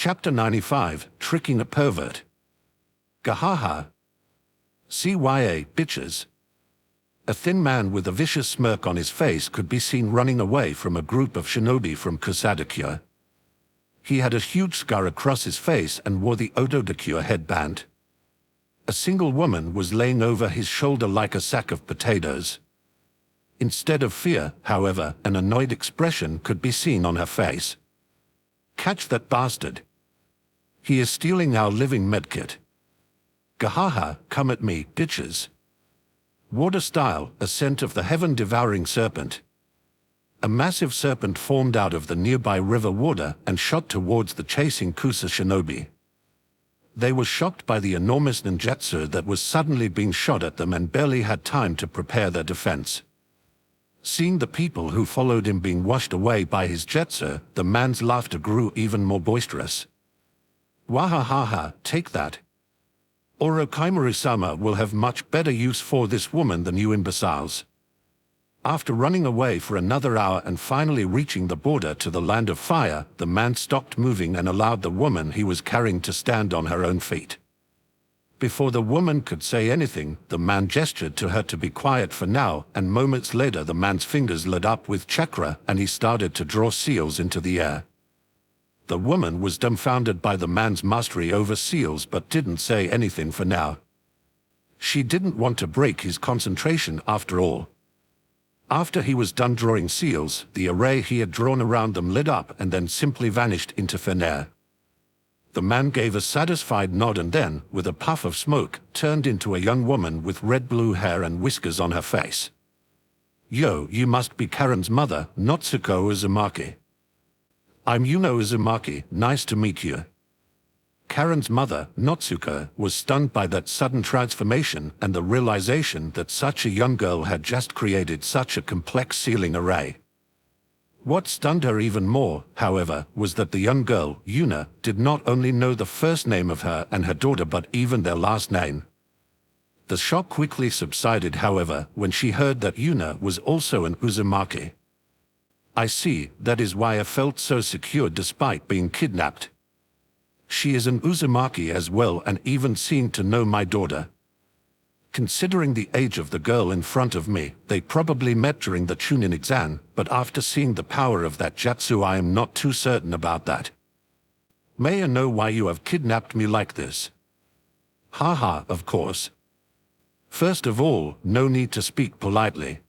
Chapter 95, Tricking a Pervert. Gahaha. CYA, bitches. A thin man with a vicious smirk on his face could be seen running away from a group of shinobi from Kusadakure. He had a huge scar across his face and wore the Otodakure headband. A single woman was laying over his shoulder like a sack of potatoes. Instead of fear, however, an annoyed expression could be seen on her face. Catch that bastard. He is stealing our living medkit. Gahaha, come at me, bitches. Water style, ascent of the heaven-devouring serpent. A massive serpent formed out of the nearby river water and shot towards the chasing Kusa shinobi. They were shocked by the enormous ninjutsu that was suddenly being shot at them and barely had time to prepare their defense. Seeing the people who followed him being washed away by his jutsu, the man's laughter grew even more boisterous. Wahahaha, take that. Orochimaru-sama will have much better use for this woman than you imbeciles. After running away for another hour and finally reaching the border to the land of fire, the man stopped moving and allowed the woman he was carrying to stand on her own feet. Before the woman could say anything, the man gestured to her to be quiet for now, and moments later the man's fingers lit up with chakra and he started to draw seals into the air. The woman was dumbfounded by the man's mastery over seals but didn't say anything for now. She didn't want to break his concentration after all. After he was done drawing seals, the array he had drawn around them lit up and then simply vanished into thin air. The man gave a satisfied nod and then, with a puff of smoke, turned into a young woman with red-blue hair and whiskers on her face. Yo, you must be Karen's mother, Natsuko Uzumaki. I'm Yuno Uzumaki, nice to meet you. Karen's mother, Natsuko, was stunned by that sudden transformation and the realization that such a young girl had just created such a complex sealing array. What stunned her even more, however, was that the young girl, Yuna, did not only know the first name of her and her daughter but even their last name. The shock quickly subsided, however, when she heard that Yuna was also an Uzumaki. I see, that is why I felt so secure despite being kidnapped. She is an Uzumaki as well and even seemed to know my daughter. Considering the age of the girl in front of me, they probably met during the Chunin exam, but after seeing the power of that jutsu I am not too certain about that. May I know why you have kidnapped me like this? Haha, of course. First of all, no need to speak politely.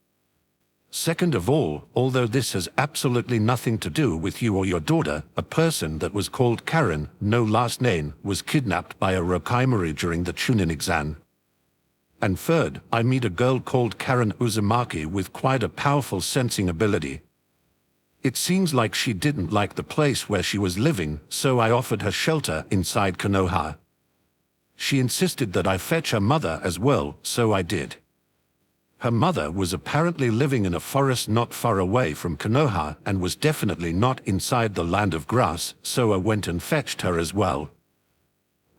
Second of all, although this has absolutely nothing to do with you or your daughter, a person that was called Karen, no last name, was kidnapped by a Orochimaru during the Chunin exam. And third, I meet a girl called Karen Uzumaki with quite a powerful sensing ability. It seems like she didn't like the place where she was living, so I offered her shelter inside Konoha. She insisted that I fetch her mother as well, so I did. Her mother was apparently living in a forest not far away from Konoha and was definitely not inside the land of grass, so I went and fetched her as well.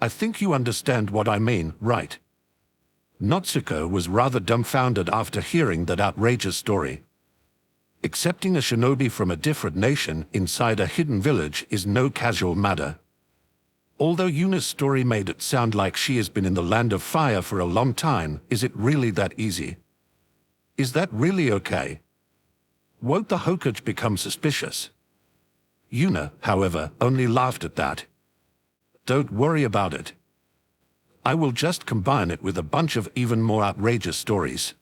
I think you understand what I mean, right? Natsuko was rather dumbfounded after hearing that outrageous story. Accepting a shinobi from a different nation inside a hidden village is no casual matter. Although Yuna's story made it sound like she has been in the land of fire for a long time, is it really that easy? Is that really okay? Won't the Hokage become suspicious? Yuna, however, only laughed at that. Don't worry about it. I will just combine it with a bunch of even more outrageous stories.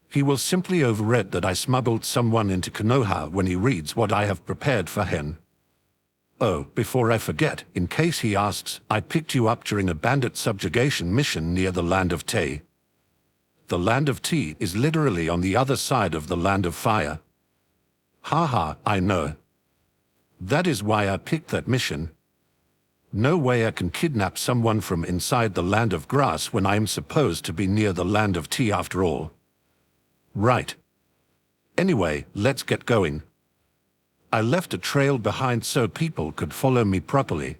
He will simply overread that I smuggled someone into Konoha when he reads what I have prepared for him. Oh, before I forget, in case he asks, I picked you up during a bandit subjugation mission near the land of Te. The land of Te is literally on the other side of the land of fire. Haha, I know. That is why I picked that mission. No way I can kidnap someone from inside the land of grass when I am supposed to be near the land of Te after all. Right. Anyway, let's get going. I left a trail behind so people could follow me properly.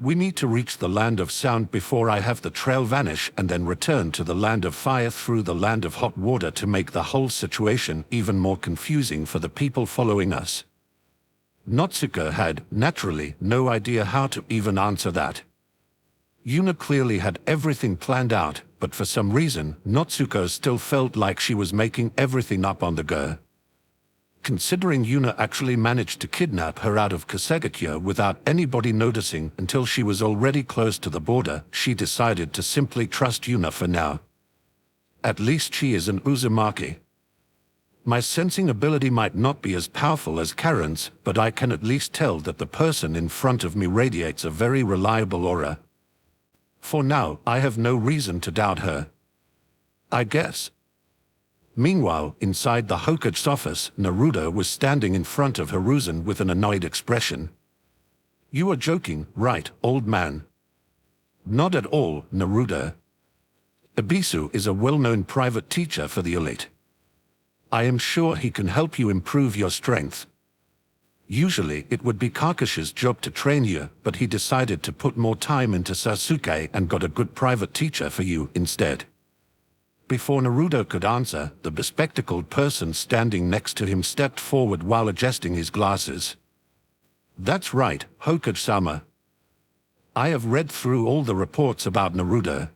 We need to reach the land of sound before I have the trail vanish and then return to the land of fire through the land of hot water to make the whole situation even more confusing for the people following us. Natsuko had, naturally, no idea how to even answer that. Yuna clearly had everything planned out, but for some reason, Natsuko still felt like she was making everything up on the go. Considering Yuna actually managed to kidnap her out of Kasegakyo without anybody noticing until she was already close to the border, she decided to simply trust Yuna for now. At least she is an Uzumaki. My sensing ability might not be as powerful as Karen's, but I can at least tell that the person in front of me radiates a very reliable aura. For now, I have no reason to doubt her. I guess. Meanwhile, inside the Hokage's office, Naruto was standing in front of Hiruzen with an annoyed expression. You are joking, right, old man? Not at all, Naruto. Ebisu is a well-known private teacher for the elite. I am sure he can help you improve your strength. Usually, it would be Kakashi's job to train you, but he decided to put more time into Sasuke and got a good private teacher for you instead. Before Naruto could answer, the bespectacled person standing next to him stepped forward while adjusting his glasses. That's right, Hokage-sama. I have read through all the reports about Naruto.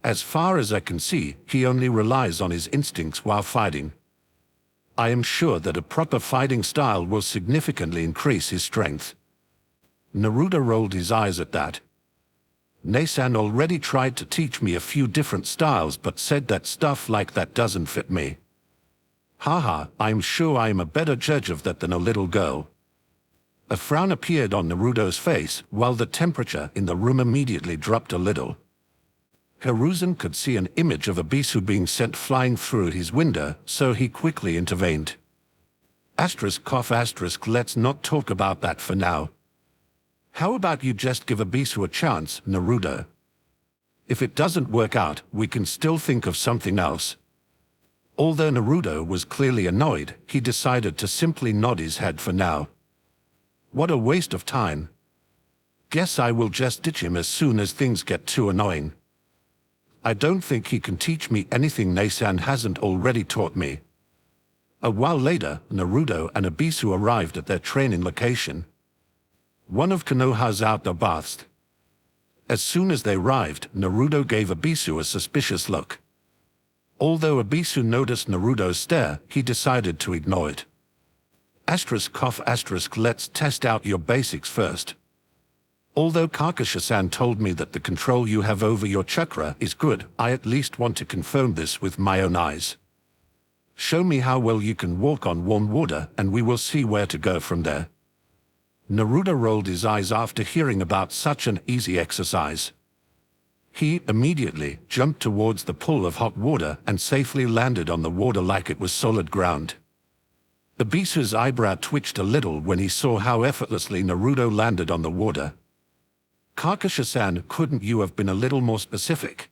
As far as I can see, he only relies on his instincts while fighting. I am sure that a proper fighting style will significantly increase his strength. Naruto rolled his eyes at that. Nasan already tried to teach me a few different styles but said that stuff like that doesn't fit me. Haha, I'm sure I am a better judge of that than a little girl. A frown appeared on Naruto's face, while the temperature in the room immediately dropped a little. Hiruzen could see an image of Ebisu being sent flying through his window, so he quickly intervened. ***, let's not talk about that for now. How about you just give Ebisu a chance, Naruto? If it doesn't work out, we can still think of something else. Although Naruto was clearly annoyed, he decided to simply nod his head for now. What a waste of time. Guess I will just ditch him as soon as things get too annoying. I don't think he can teach me anything Nasan hasn't already taught me. A while later, Naruto and Ebisu arrived at their training location. One of Konoha's outdoor baths. As soon as they arrived, Naruto gave Ebisu a suspicious look. Although Ebisu noticed Naruto's stare, he decided to ignore it. Let's test out your basics first. Although Kakashi-san told me that the control you have over your chakra is good, I at least want to confirm this with my own eyes. Show me how well you can walk on warm water, and we will see where to go from there. Naruto rolled his eyes after hearing about such an easy exercise. He immediately jumped towards the pool of hot water and safely landed on the water like it was solid ground. Ebisu's eyebrow twitched a little when he saw how effortlessly Naruto landed on the water. Kakashi-san, couldn't you have been a little more specific?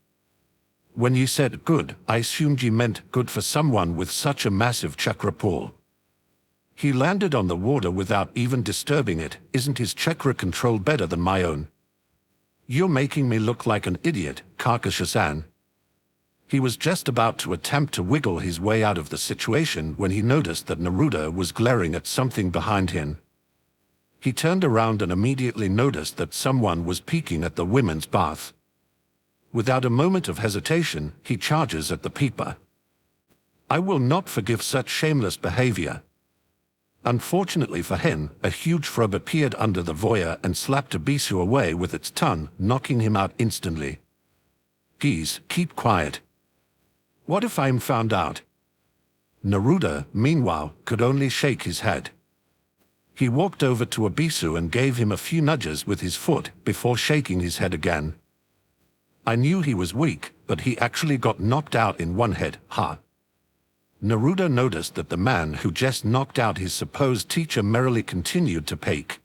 When you said good, I assumed you meant good for someone with such a massive chakra pool. He landed on the water without even disturbing it. Isn't his chakra control better than my own? You're making me look like an idiot, Kakashi-san. He was just about to attempt to wiggle his way out of the situation when he noticed that Naruto was glaring at something behind him. He turned around and immediately noticed that someone was peeking at the women's bath. Without a moment of hesitation, he charges at the peeper. I will not forgive such shameless behavior. Unfortunately for him, a huge frog appeared under the voyeur and slapped Ebisu away with its tongue, knocking him out instantly. Please, keep quiet. What if I'm found out? Naruto, meanwhile, could only shake his head. He walked over to Ebisu and gave him a few nudges with his foot before shaking his head again. I knew he was weak, but he actually got knocked out in one hit, ha. Naruto noticed that the man who just knocked out his supposed teacher merrily continued to peck.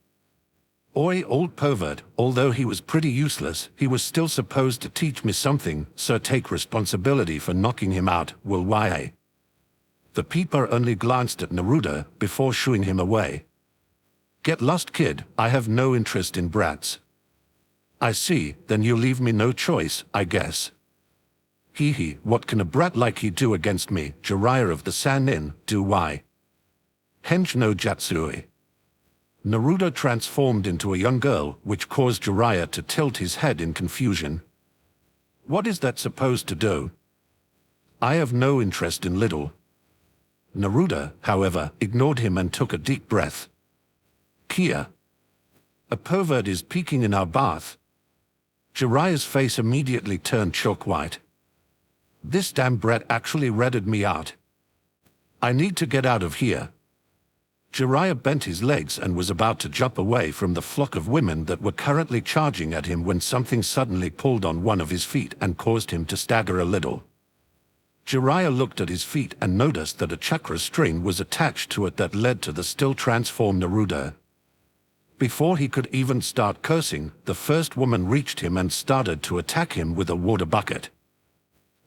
Oi, old pervert, although he was pretty useless, he was still supposed to teach me something, so take responsibility for knocking him out, will why? The peeper only glanced at Naruto before shooing him away. Get lost, kid, I have no interest in brats. I see, then you leave me no choice, I guess. Hee, what can a brat like you do against me, Jiraiya of the Sannin, do why? Hench no Jatsui. Naruto transformed into a young girl, which caused Jiraiya to tilt his head in confusion. What is that supposed to do? I have no interest in little. Naruto, however, ignored him and took a deep breath. Kia. A pervert is peeking in our bath. Jiraiya's face immediately turned chalk white. This damn brat actually ratted me out. I need to get out of here. Jiraiya bent his legs and was about to jump away from the flock of women that were currently charging at him when something suddenly pulled on one of his feet and caused him to stagger a little. Jiraiya looked at his feet and noticed that a chakra string was attached to it that led to the still transformed Naruto. Before he could even start cursing, the first woman reached him and started to attack him with a water bucket.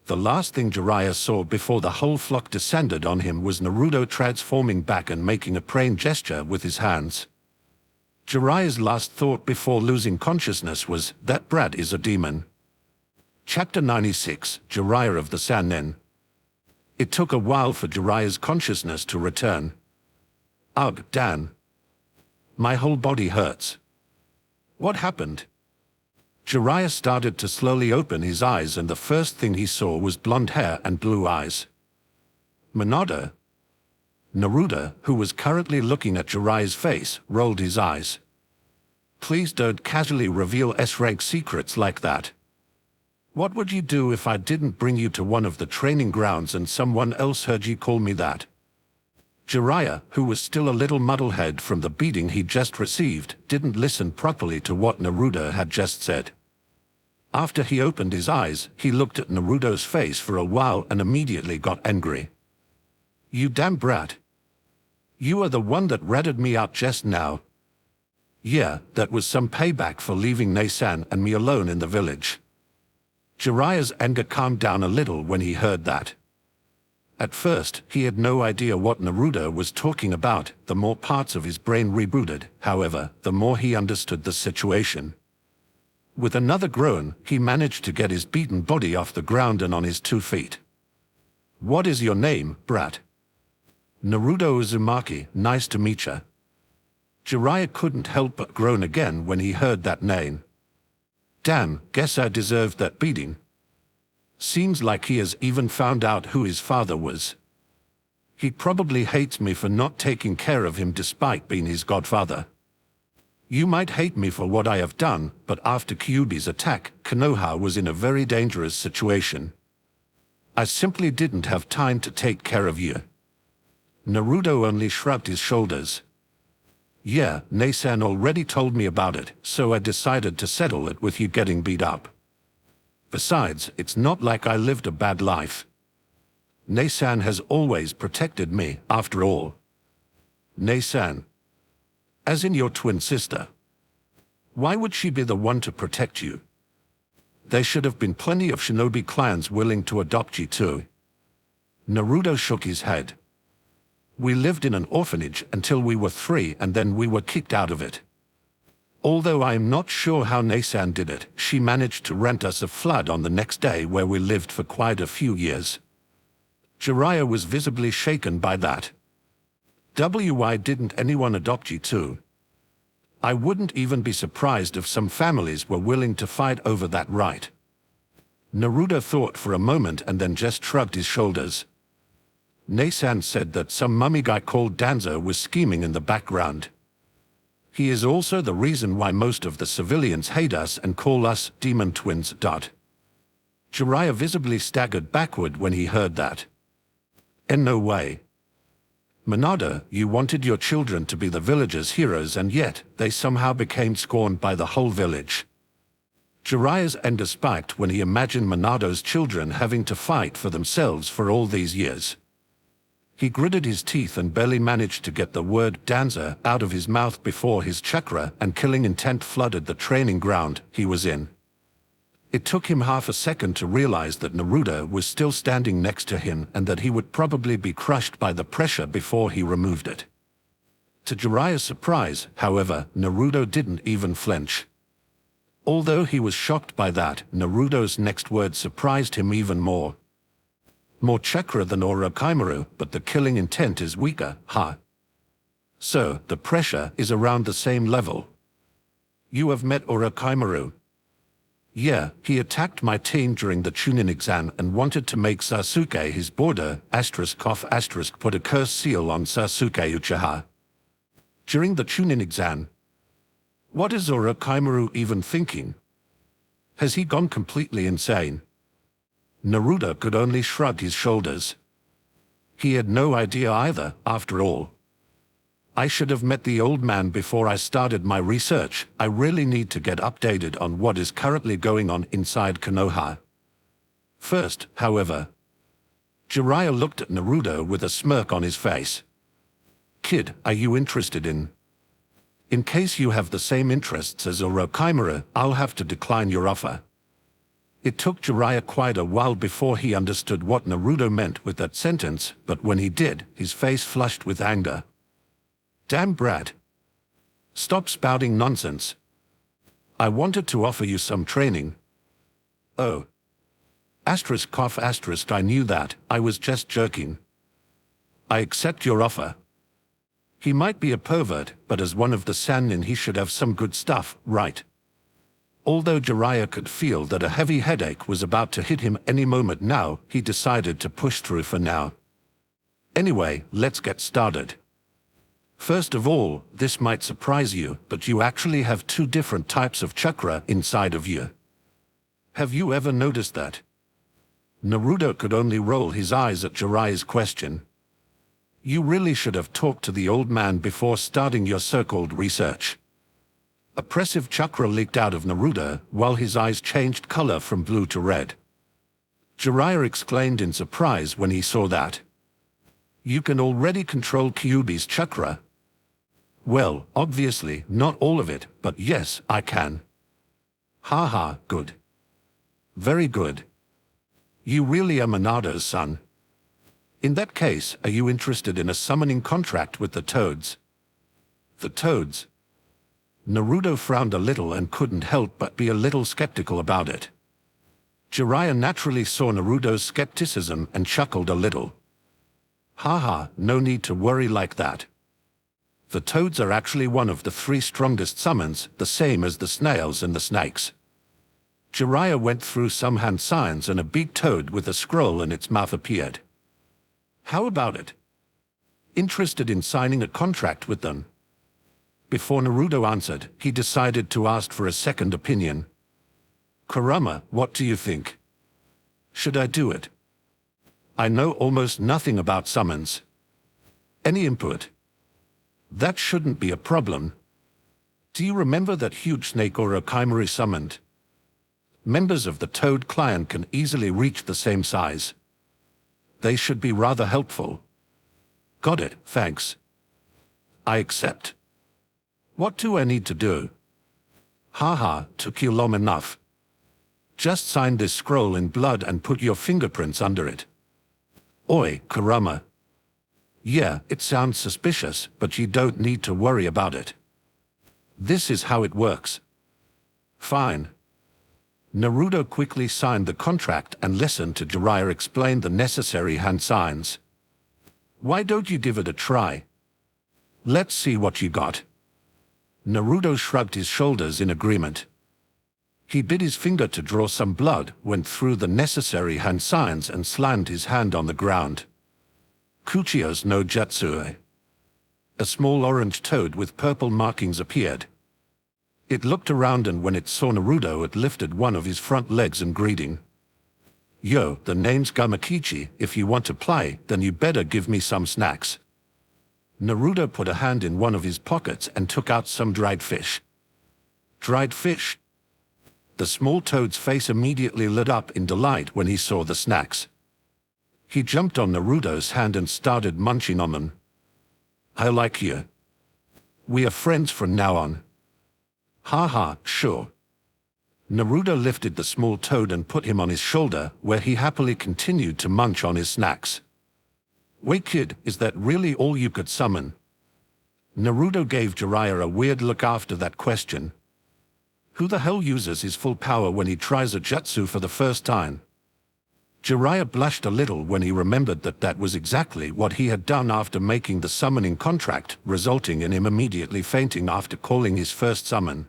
The last thing Jiraiya saw before the whole flock descended on him was Naruto transforming back and making a praying gesture with his hands. Jiraiya's last thought before losing consciousness was, that brat is a demon. Chapter 96, Jiraiya of the Sannin. It took a while for Jiraiya's consciousness to return. Ugh, Dan. My whole body hurts. What happened? Jiraiya started to slowly open his eyes and the first thing he saw was blonde hair and blue eyes. Minato? Naruto, who was currently looking at Jiraiya's face, rolled his eyes. Please don't casually reveal S-rank secrets like that. What would you do if I didn't bring you to one of the training grounds and someone else heard you call me that? Jiraiya, who was still a little muddlehead from the beating he'd just received, didn't listen properly to what Naruto had just said. After he opened his eyes, he looked at Naruto's face for a while and immediately got angry. You damn brat. You are the one that ratted me out just now. Yeah, that was some payback for leaving Nasan and me alone in the village. Jiraiya's anger calmed down a little when he heard that. At first, he had no idea what Naruto was talking about. The more parts of his brain rebooted, however, the more he understood the situation. With another groan, he managed to get his beaten body off the ground and on his 2 feet. What is your name, brat? Naruto Uzumaki, nice to meet ya. Jiraiya couldn't help but groan again when he heard that name. Damn, guess I deserved that beating. Seems like he has even found out who his father was. He probably hates me for not taking care of him despite being his godfather. You might hate me for what I have done, but after Kyuubi's attack, Konoha was in a very dangerous situation. I simply didn't have time to take care of you. Naruto only shrugged his shoulders. Yeah, Nasan already told me about it, so I decided to settle it with you getting beat up. Besides, it's not like I lived a bad life. Nasan has always protected me, after all. Nasan. As in your twin sister. Why would she be the one to protect you? There should have been plenty of shinobi clans willing to adopt you too. Naruto shook his head. We lived in an orphanage until we were 3 and then we were kicked out of it. Although I am not sure how Nasan did it, she managed to rent us a flood on the next day where we lived for quite a few years. Jiraiya was visibly shaken by that. Why didn't anyone adopt you too? I wouldn't even be surprised if some families were willing to fight over that right. Naruto thought for a moment and then just shrugged his shoulders. Nasan said that some mummy guy called Danzo was scheming in the background. He is also the reason why most of the civilians hate us and call us demon twins. Jiraiya visibly staggered backward when he heard that. In no way. Minato, you wanted your children to be the village's heroes and yet, they somehow became scorned by the whole village. Jiraiya's anger spiked when he imagined Minato's children having to fight for themselves for all these years. He gritted his teeth and barely managed to get the word Danza out of his mouth before his chakra and killing intent flooded the training ground he was in. It took him half a second to realize that Naruto was still standing next to him and that he would probably be crushed by the pressure before he removed it. To Jiraiya's surprise, however, Naruto didn't even flinch. Although he was shocked by that, Naruto's next word surprised him even more. More chakra than Orochimaru, but the killing intent is weaker, huh? So, the pressure is around the same level. You have met Orochimaru. Yeah, he attacked my team during the Chunin exam and wanted to make Sasuke his boarder, **** put a curse seal on Sasuke Uchiha. During the Chunin exam. What is Orochimaru even thinking? Has he gone completely insane? Naruto could only shrug his shoulders. He had no idea either, after all. I should have met the old man before I started my research. I really need to get updated on what is currently going on inside Konoha. First, however, Jiraiya looked at Naruto with a smirk on his face. Kid, are you interested in? In case you have the same interests as Orochimaru, I'll have to decline your offer. It took Jiraiya quite a while before he understood what Naruto meant with that sentence, but when he did, his face flushed with anger. Damn brat. Stop spouting nonsense. I wanted to offer you some training. Oh. ***, I knew that, I was just joking. I accept your offer. He might be a pervert, but as one of the Sannin he should have some good stuff, right? Although Jiraiya could feel that a heavy headache was about to hit him any moment now, he decided to push through for now. Anyway, let's get started. First of all, this might surprise you, but you actually have two different types of chakra inside of you. Have you ever noticed that? Naruto could only roll his eyes at Jiraiya's question. You really should have talked to the old man before starting your so-called research. Oppressive chakra leaked out of Naruto, while his eyes changed color from blue to red. Jiraiya exclaimed in surprise when he saw that. You can already control Kyuubi's chakra. Well, obviously, not all of it, but yes, I can. Haha, good. Very good. You really are Minato's son. In that case, are you interested in a summoning contract with the Toads? The Toads? Naruto frowned a little and couldn't help but be a little skeptical about it. Jiraiya naturally saw Naruto's skepticism and chuckled a little. Haha, no need to worry like that. The Toads are actually one of the 3 strongest summons, the same as the snails and the snakes. Jiraiya went through some hand signs and a big toad with a scroll in its mouth appeared. How about it? Interested in signing a contract with them? Before Naruto answered, he decided to ask for a second opinion. Kurama, what do you think? Should I do it? I know almost nothing about summons. Any input? That shouldn't be a problem. Do you remember that huge snake Orochimaru summoned? Members of the Toad clan can easily reach the same size. They should be rather helpful. Got it, thanks. I accept. What do I need to do? Haha, took you long enough. Just sign this scroll in blood and put your fingerprints under it. Oi, Kurama. Yeah, it sounds suspicious, but you don't need to worry about it. This is how it works. Fine. Naruto quickly signed the contract and listened to Jiraiya explain the necessary hand signs. Why don't you give it a try? Let's see what you got. Naruto shrugged his shoulders in agreement. He bit his finger to draw some blood, went through the necessary hand signs and slammed his hand on the ground. Kuchio's no Jutsu. A small orange toad with purple markings appeared. It looked around and when it saw Naruto it lifted one of his front legs in greeting. Yo, the name's Gamakichi, if you want to play, then you better give me some snacks. Naruto put a hand in one of his pockets and took out some dried fish. Dried fish? The small toad's face immediately lit up in delight when he saw the snacks. He jumped on Naruto's hand and started munching on them. I like you. We are friends from now on. Haha, sure. Naruto lifted the small toad and put him on his shoulder, where he happily continued to munch on his snacks. Wait kid, is that really all you could summon? Naruto gave Jiraiya a weird look after that question. Who the hell uses his full power when he tries a jutsu for the first time? Jiraiya blushed a little when he remembered that that was exactly what he had done after making the summoning contract, resulting in him immediately fainting after calling his first summon.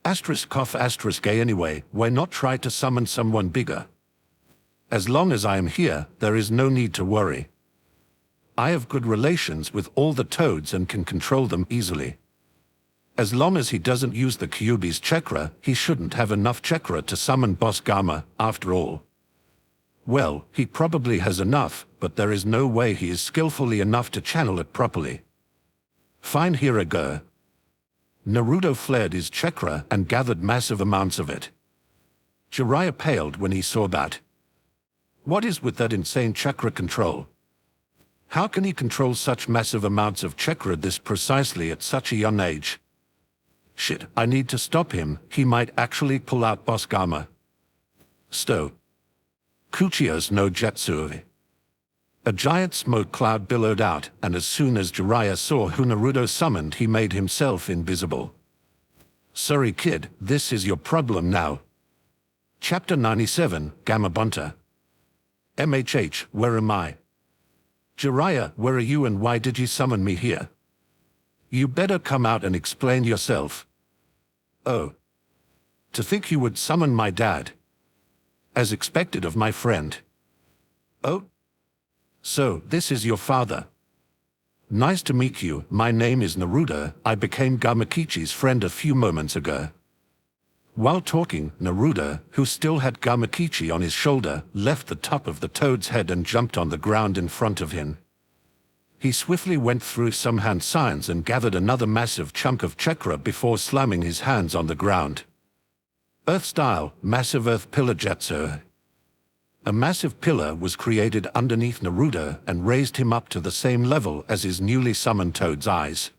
Anyway, why not try to summon someone bigger? As long as I am here, there is no need to worry. I have good relations with all the toads and can control them easily. As long as he doesn't use the Kyuubi's chakra, he shouldn't have enough chakra to summon Boss Gamma, after all. Well, he probably has enough, but there is no way he is skillfully enough to channel it properly. Fine, here I go. Naruto flared his chakra and gathered massive amounts of it. Jiraiya paled when he saw that. What is with that insane chakra control? How can he control such massive amounts of chakra this precisely at such a young age? Shit, I need to stop him, he might actually pull out Boss Gamma. Stow. Kuchio's no Jetsu. A giant smoke cloud billowed out, and as soon as Jiraiya saw who Naruto summoned, he made himself invisible. Sorry kid, this is your problem now. Chapter 97, Gamma Bunter. MHH, where am I? Jiraiya, where are you and why did you summon me here? You better come out and explain yourself. Oh. To think you would summon my dad. As expected of my friend. Oh. So, this is your father. Nice to meet you, my name is Naruto, I became Gamakichi's friend a few moments ago. While talking, Naruto, who still had Gamakichi on his shoulder, left the top of the toad's head and jumped on the ground in front of him. He swiftly went through some hand signs and gathered another massive chunk of chakra before slamming his hands on the ground. Earth-style, massive earth pillar jutsu. A massive pillar was created underneath Naruto and raised him up to the same level as his newly summoned toad's eyes.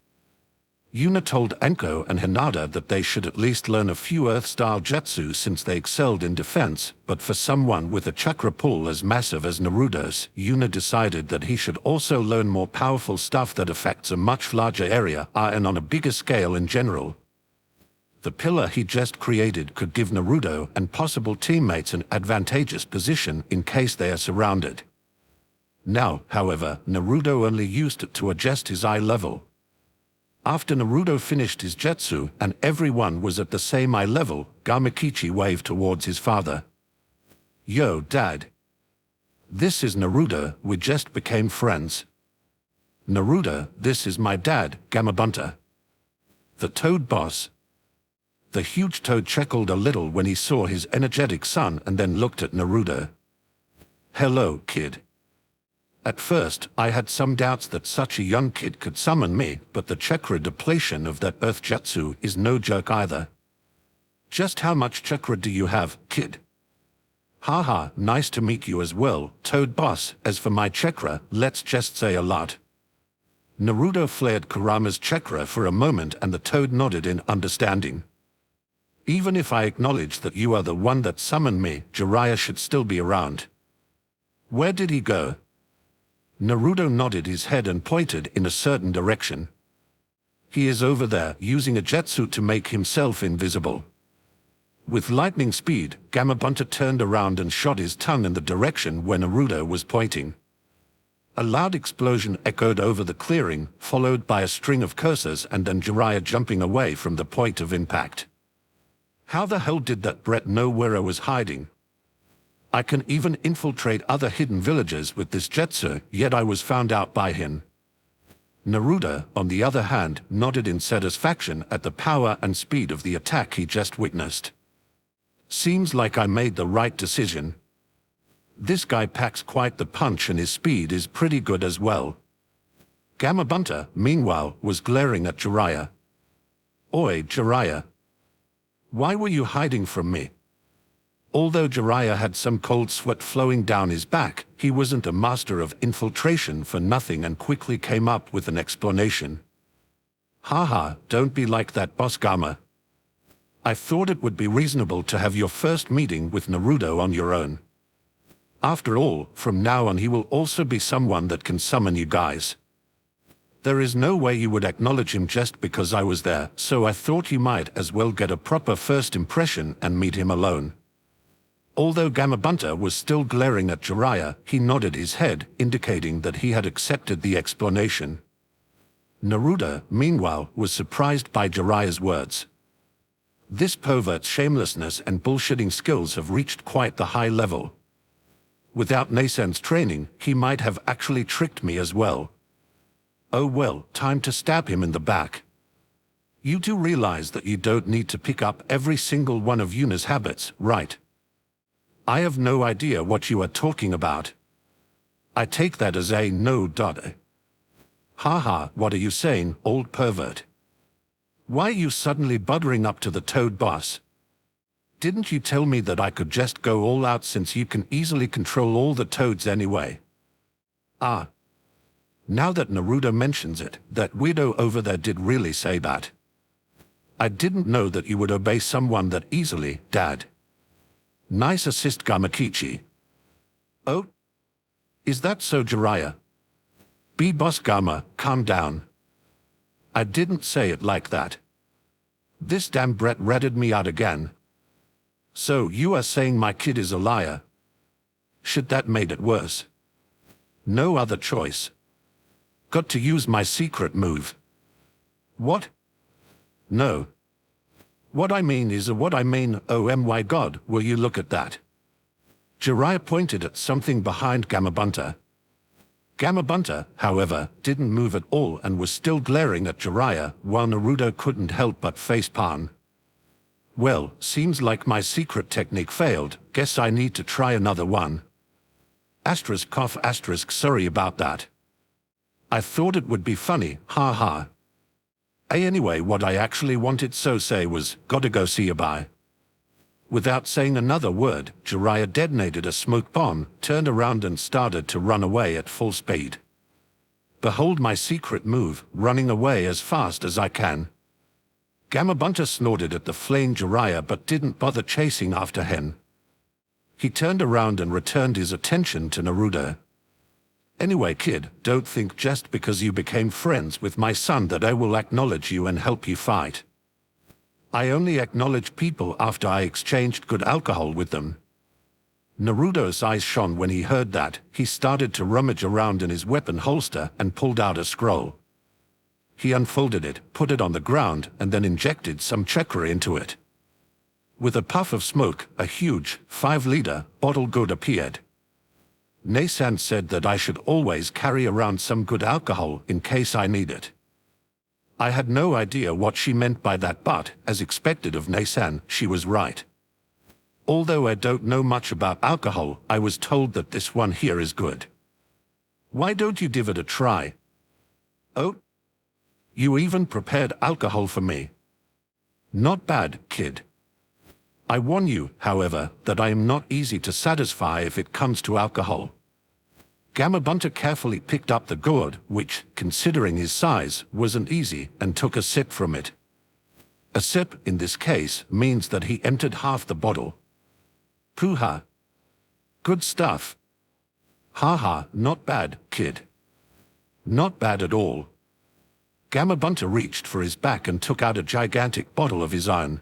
Yuna told Anko and Hinata that they should at least learn a few Earth-style jutsu since they excelled in defense, but for someone with a chakra pool as massive as Naruto's, Yuna decided that he should also learn more powerful stuff that affects a much larger area and on a bigger scale in general. The pillar he just created could give Naruto and possible teammates an advantageous position in case they are surrounded. Now, however, Naruto only used it to adjust his eye level. After Naruto finished his jutsu and everyone was at the same eye level, Gamakichi waved towards his father. Yo, Dad. This is Naruto, we just became friends. Naruto, this is my dad, Gamabunta. The Toad Boss. The huge toad chuckled a little when he saw his energetic son and then looked at Naruto. Hello, kid. At first, I had some doubts that such a young kid could summon me, but the chakra depletion of that earth jutsu is no joke either. Just how much chakra do you have, kid? Haha, nice to meet you as well, Toad Boss. As for my chakra, let's just say a lot. Naruto flared Kurama's chakra for a moment and the toad nodded in understanding. Even if I acknowledge that you are the one that summoned me, Jiraiya should still be around. Where did he go? Naruto nodded his head and pointed in a certain direction. He is over there, using a jutsu to make himself invisible. With lightning speed, Gamabunta turned around and shot his tongue in the direction where Naruto was pointing. A loud explosion echoed over the clearing, followed by a string of curses and then Jiraiya jumping away from the point of impact. How the hell did that brat know where I was hiding? I can even infiltrate other hidden villages with this jutsu, yet I was found out by him. Naruto, on the other hand, nodded in satisfaction at the power and speed of the attack he just witnessed. Seems like I made the right decision. This guy packs quite the punch and his speed is pretty good as well. Gamabunta, meanwhile, was glaring at Jiraiya. Oi, Jiraiya. Why were you hiding from me? Although Jiraiya had some cold sweat flowing down his back, he wasn't a master of infiltration for nothing and quickly came up with an explanation. Haha, don't be like that, Boss Gamma. I thought it would be reasonable to have your first meeting with Naruto on your own. After all, from now on he will also be someone that can summon you guys. There is no way you would acknowledge him just because I was there, so I thought you might as well get a proper first impression and meet him alone. Although Gamabunta was still glaring at Jiraiya, he nodded his head, indicating that he had accepted the explanation. Naruto, meanwhile, was surprised by Jiraiya's words. This pervert's shamelessness and bullshitting skills have reached quite the high level. Without Nasen's training, he might have actually tricked me as well. Oh well, time to stab him in the back. You do realize that you don't need to pick up every single one of Yuna's habits, right? I have no idea what you are talking about. I take that as a no. Haha, what are you saying, old pervert? Why are you suddenly buttering up to the Toad boss? Didn't you tell me that I could just go all out since you can easily control all the toads anyway? Ah. Now that Naruto mentions it, that weirdo over there did really say that. I didn't know that you would obey someone that easily, Dad. Nice assist, Gamakichi. Oh? Is that so, Jiraiya? Boss Gama, calm down. I didn't say it like that. This damn Brett ratted me out again. So you are saying my kid is a liar? Shit, that made it worse. No other choice. Got to use my secret move. What? No. What I mean is what I mean, oh my god, will you look at that? Jiraiya pointed at something behind Gamabunta. Gamabunta, however, didn't move at all and was still glaring at Jiraiya, while Naruto couldn't help but facepalm. Well, seems like my secret technique failed, guess I need to try another one. Asterisk cough asterisk sorry about that. I thought it would be funny, haha. Anyway, what I actually wanted to say was, gotta go see ya bye. Without saying another word, Jiraiya detonated a smoke bomb, turned around and started to run away at full speed. Behold my secret move, running away as fast as I can. Gamabunta snorted at the fleeing Jiraiya but didn't bother chasing after him. He turned around and returned his attention to Naruto. Anyway, kid, don't think just because you became friends with my son that I will acknowledge you and help you fight. I only acknowledge people after I exchanged good alcohol with them. Naruto's eyes shone when he heard that. He started to rummage around in his weapon holster and pulled out a scroll. He unfolded it, put it on the ground, and then injected some chakra into it. With a puff of smoke, a huge, 5-liter bottle gourd appeared. Nasan said that I should always carry around some good alcohol in case I need it. I had no idea what she meant by that, but, as expected of Nasan, she was right. Although I don't know much about alcohol, I was told that this one here is good. Why don't you give it a try? Oh? You even prepared alcohol for me. Not bad, kid. I warn you, however, that I am not easy to satisfy if it comes to alcohol. Gamabunta carefully picked up the gourd, which, considering his size, wasn't easy, and took a sip from it. A sip, in this case, means that he emptied half the bottle. Pooha. Good stuff. Haha, not bad, kid. Not bad at all. Gamabunta reached for his back and took out a gigantic bottle of his own.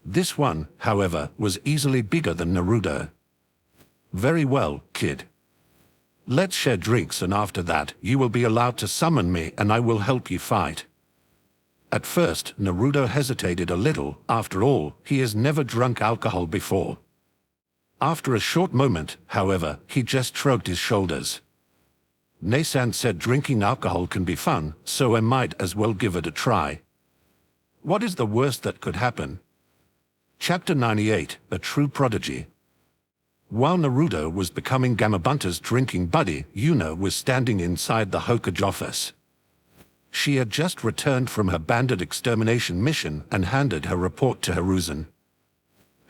This one, however, was easily bigger than Naruto. Very well, kid. Let's share drinks, and after that, you will be allowed to summon me and I will help you fight. At first, Naruto hesitated a little. After all, he has never drunk alcohol before. After a short moment, however, he just shrugged his shoulders. Nasan said drinking alcohol can be fun, so I might as well give it a try. What is the worst that could happen? Chapter 98, A True Prodigy. While Naruto was becoming Gamabunta's drinking buddy, Yuna was standing inside the Hokage office. She had just returned from her bandit extermination mission and handed her report to Hiruzen.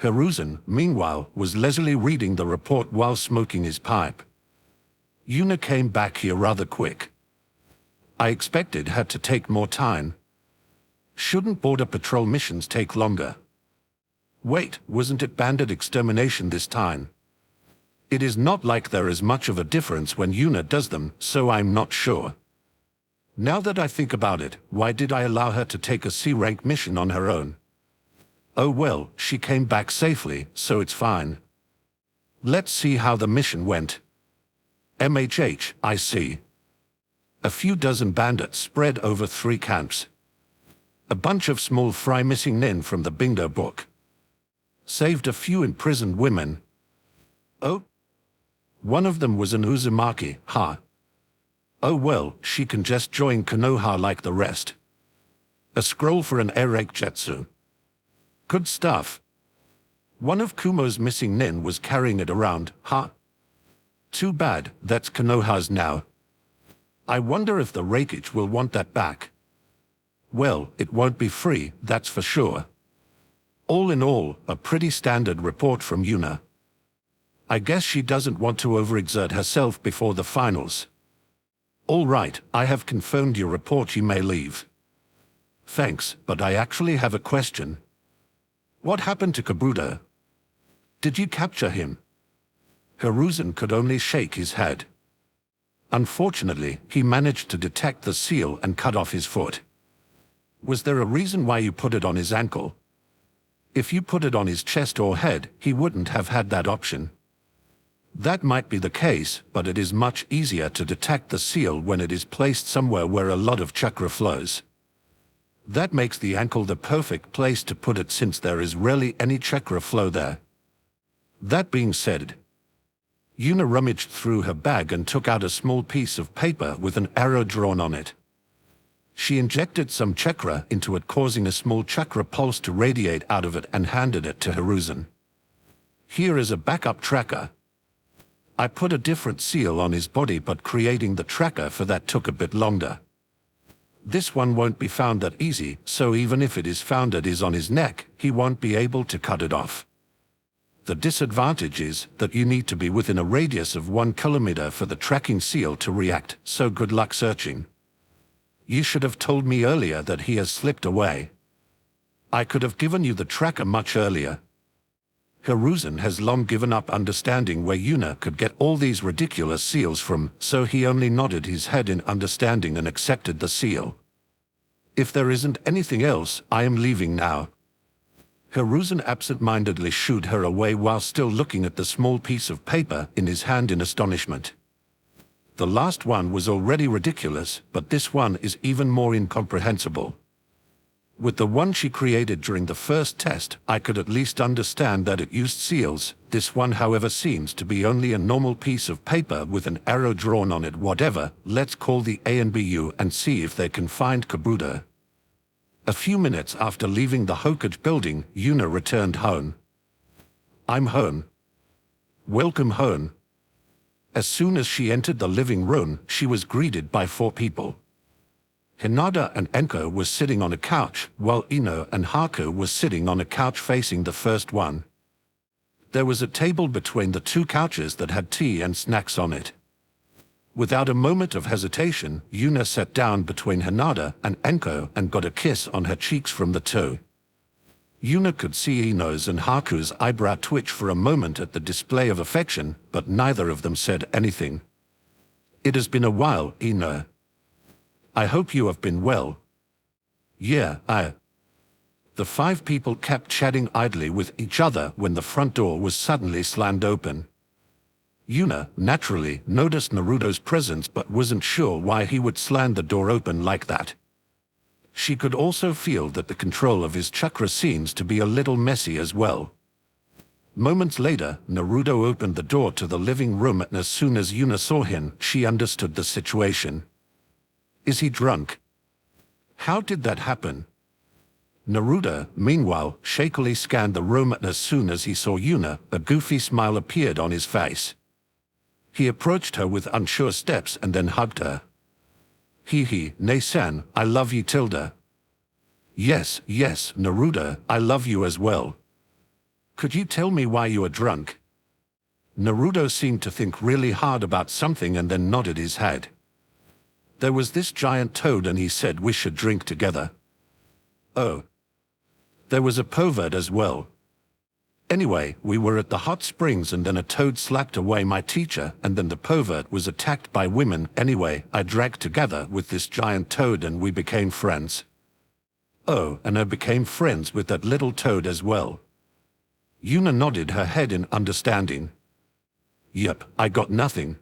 Hiruzen, meanwhile, was leisurely reading the report while smoking his pipe. Yuna came back here rather quick. I expected her to take more time. Shouldn't border patrol missions take longer? Wait, wasn't it bandit extermination this time? It is not like there is much of a difference when Yuna does them, so I'm not sure. Now that I think about it, why did I allow her to take a C-rank mission on her own? Oh well, she came back safely, so it's fine. Let's see how the mission went. MHH, I see. A few dozen bandits spread over 3 camps. A bunch of small fry missing nin from the bingo book. Saved a few imprisoned women. Oh. One of them was an Uzumaki, ha. Oh well, she can just join Konoha like the rest. A scroll for an Erekjetsu. Good stuff. One of Kumo's missing nin was carrying it around, ha. Too bad, that's Konoha's now. I wonder if the Reikage will want that back. Well, it won't be free, that's for sure. All in all, a pretty standard report from Yuna. I guess she doesn't want to overexert herself before the finals. All right, I have confirmed your report, you may leave. Thanks, but I actually have a question. What happened to Kabuto? Did you capture him? Hiruzen could only shake his head. Unfortunately, he managed to detect the seal and cut off his foot. Was there a reason why you put it on his ankle? If you put it on his chest or head, he wouldn't have had that option. That might be the case, but it is much easier to detect the seal when it is placed somewhere where a lot of chakra flows. That makes the ankle the perfect place to put it since there is rarely any chakra flow there. That being said, Yuna rummaged through her bag and took out a small piece of paper with an arrow drawn on it. She injected some chakra into it, causing a small chakra pulse to radiate out of it, and handed it to Hiruzen. Here is a backup tracker. I put a different seal on his body, but creating the tracker for that took a bit longer. This one won't be found that easy, so even if it is found it is on his neck, he won't be able to cut it off. The disadvantage is that you need to be within a radius of 1 kilometer for the tracking seal to react, so good luck searching. You should have told me earlier that he has slipped away. I could have given you the tracker much earlier. Hiruzen has long given up understanding where Yuna could get all these ridiculous seals from, so he only nodded his head in understanding and accepted the seal. If there isn't anything else, I am leaving now. Hiruzen absent-mindedly shooed her away while still looking at the small piece of paper in his hand in astonishment. The last one was already ridiculous, but this one is even more incomprehensible. With the one she created during the first test, I could at least understand that it used seals. This one, however, seems to be only a normal piece of paper with an arrow drawn on it. Whatever, let's call the ANBU and see if they can find Kabuto. A few minutes after leaving the Hokage building, Yuna returned home. I'm home. Welcome home. As soon as she entered the living room, she was greeted by 4 people. Hinata and Enko were sitting on a couch, while Ino and Haku were sitting on a couch facing the first one. There was a table between the 2 couches that had tea and snacks on it. Without a moment of hesitation, Yuna sat down between Hinata and Enko and got a kiss on her cheeks from the 2. Yuna could see Ino's and Haku's eyebrow twitch for a moment at the display of affection, but neither of them said anything. It has been a while, Ino. I hope you have been well. Yeah, The 5 people kept chatting idly with each other when the front door was suddenly slammed open. Yuna, naturally, noticed Naruto's presence but wasn't sure why he would slam the door open like that. She could also feel that the control of his chakra seems to be a little messy as well. Moments later, Naruto opened the door to the living room, and as soon as Yuna saw him, she understood the situation. Is he drunk? How did that happen? Naruto, meanwhile, shakily scanned the room, and as soon as he saw Yuna, a goofy smile appeared on his face. He approached her with unsure steps and then hugged her. Hee, Ne-san, I love you tilde. Yes, Naruto, I love you as well. Could you tell me why you are drunk? Naruto seemed to think really hard about something and then nodded his head. There was this giant toad and he said we should drink together. Oh. There was a pervert as well. Anyway, we were at the hot springs and then a toad slapped away my teacher and then the pervert was attacked by women. Anyway, I drank together with this giant toad and we became friends. Oh, and I became friends with that little toad as well. Yuna nodded her head in understanding. Yep, I got nothing.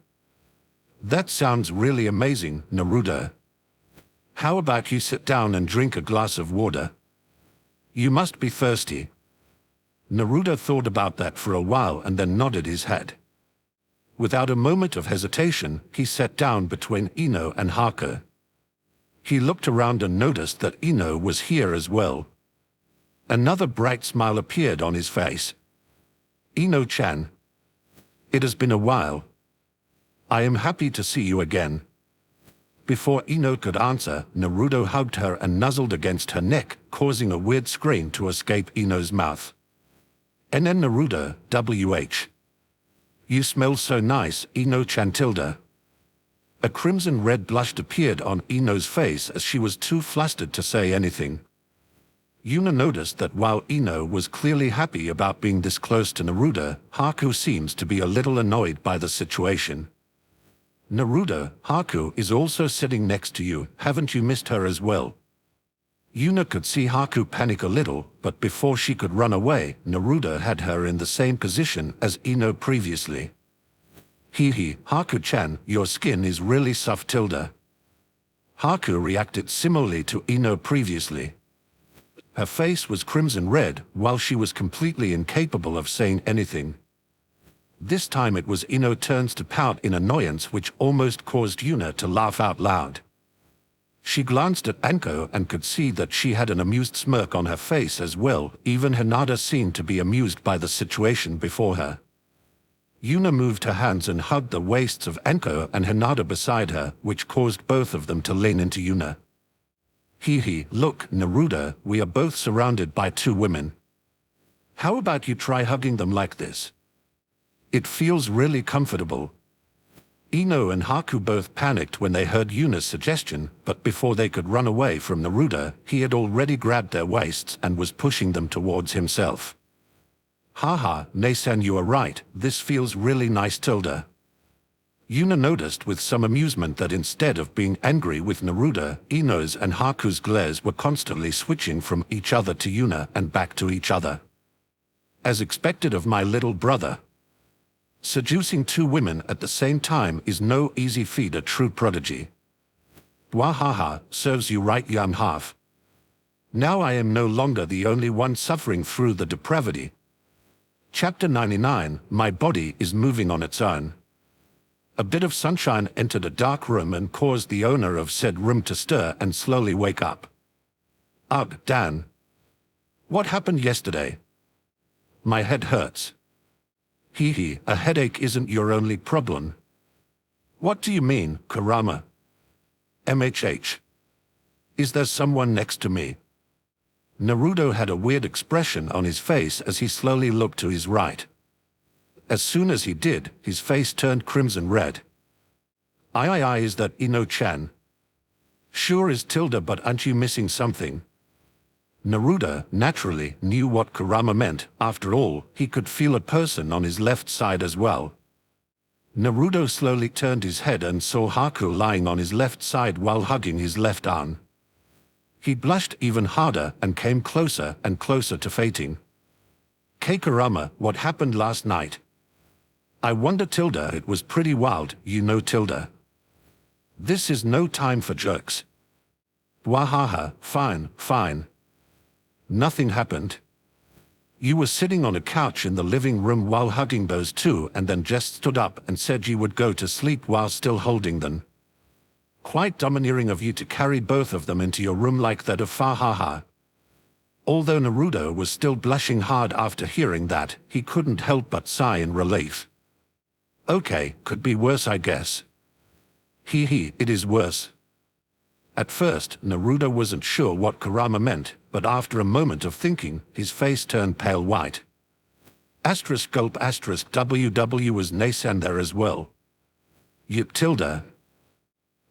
That sounds really amazing, Naruto. How about you sit down and drink a glass of water? You must be thirsty. Naruto thought about that for a while and then nodded his head. Without a moment of hesitation, he sat down between Ino and Haku. He looked around and noticed that Ino was here as well. Another bright smile appeared on his face. Ino-chan. It has been a while. I am happy to see you again. Before Ino could answer, Naruto hugged her and nuzzled against her neck, causing a weird scream to escape Ino's mouth. NN Naruto, WH. You smell so nice, Ino-chan tilde. A crimson red blush appeared on Ino's face as she was too flustered to say anything. Yuna noticed that while Ino was clearly happy about being this close to Naruto, Haku seems to be a little annoyed by the situation. Naruto, Haku is also sitting next to you, haven't you missed her as well? Yuna could see Haku panic a little, but before she could run away, Naruto had her in the same position as Ino previously. Hehe, Haku-chan, your skin is really soft tilde. Haku reacted similarly to Ino previously. Her face was crimson red, while she was completely incapable of saying anything. This time it was Ino's turn to pout in annoyance, which almost caused Yuna to laugh out loud. She glanced at Anko and could see that she had an amused smirk on her face as well. Even Hinata seemed to be amused by the situation before her. Yuna moved her hands and hugged the waists of Anko and Hinata beside her, which caused both of them to lean into Yuna. Hehe, look, Naruto, we are both surrounded by two women. How about you try hugging them like this? It feels really comfortable. Ino and Haku both panicked when they heard Yuna's suggestion, but before they could run away from Naruto, he had already grabbed their waists and was pushing them towards himself. Haha, Nasan, you are right, this feels really nice tilde. Yuna noticed with some amusement that instead of being angry with Naruto, Ino's and Haku's glares were constantly switching from each other to Yuna and back to each other. As expected of my little brother. Seducing two women at the same time is no easy feat, a true prodigy. Wahaha, serves you right, young half. Now I am no longer the only one suffering through the depravity. Chapter 99, my body is moving on its own. A bit of sunshine entered a dark room and caused the owner of said room to stir and slowly wake up. Ugh, Dan. What happened yesterday? My head hurts. Hehe, a headache isn't your only problem. What do you mean, Kurama? MHH. Is there someone next to me? Naruto had a weird expression on his face as he slowly looked to his right. As soon as he did, his face turned crimson red. Aye, is that Ino-chan? Sure is tilde, but aren't you missing something? Naruto, naturally, knew what Kurama meant. After all, he could feel a person on his left side as well. Naruto slowly turned his head and saw Haku lying on his left side while hugging his left arm. He blushed even harder and came closer and closer to fainting. Kurama, what happened last night? I wonder tilde, it was pretty wild, you know tilde. This is no time for jokes. Wahaha, fine. Nothing happened. You were sitting on a couch in the living room while hugging those two and then just stood up and said you would go to sleep while still holding them. Quite domineering of you to carry both of them into your room like that, fahaha. Although Naruto was still blushing hard after hearing that, he couldn't help but sigh in relief. Okay, could be worse, I guess. Hehe, it is worse. At first, Naruto wasn't sure what Kurama meant, but after a moment of thinking, his face turned pale white. Asterisk gulp asterisk WW was Nasan there as well. Yep tilde.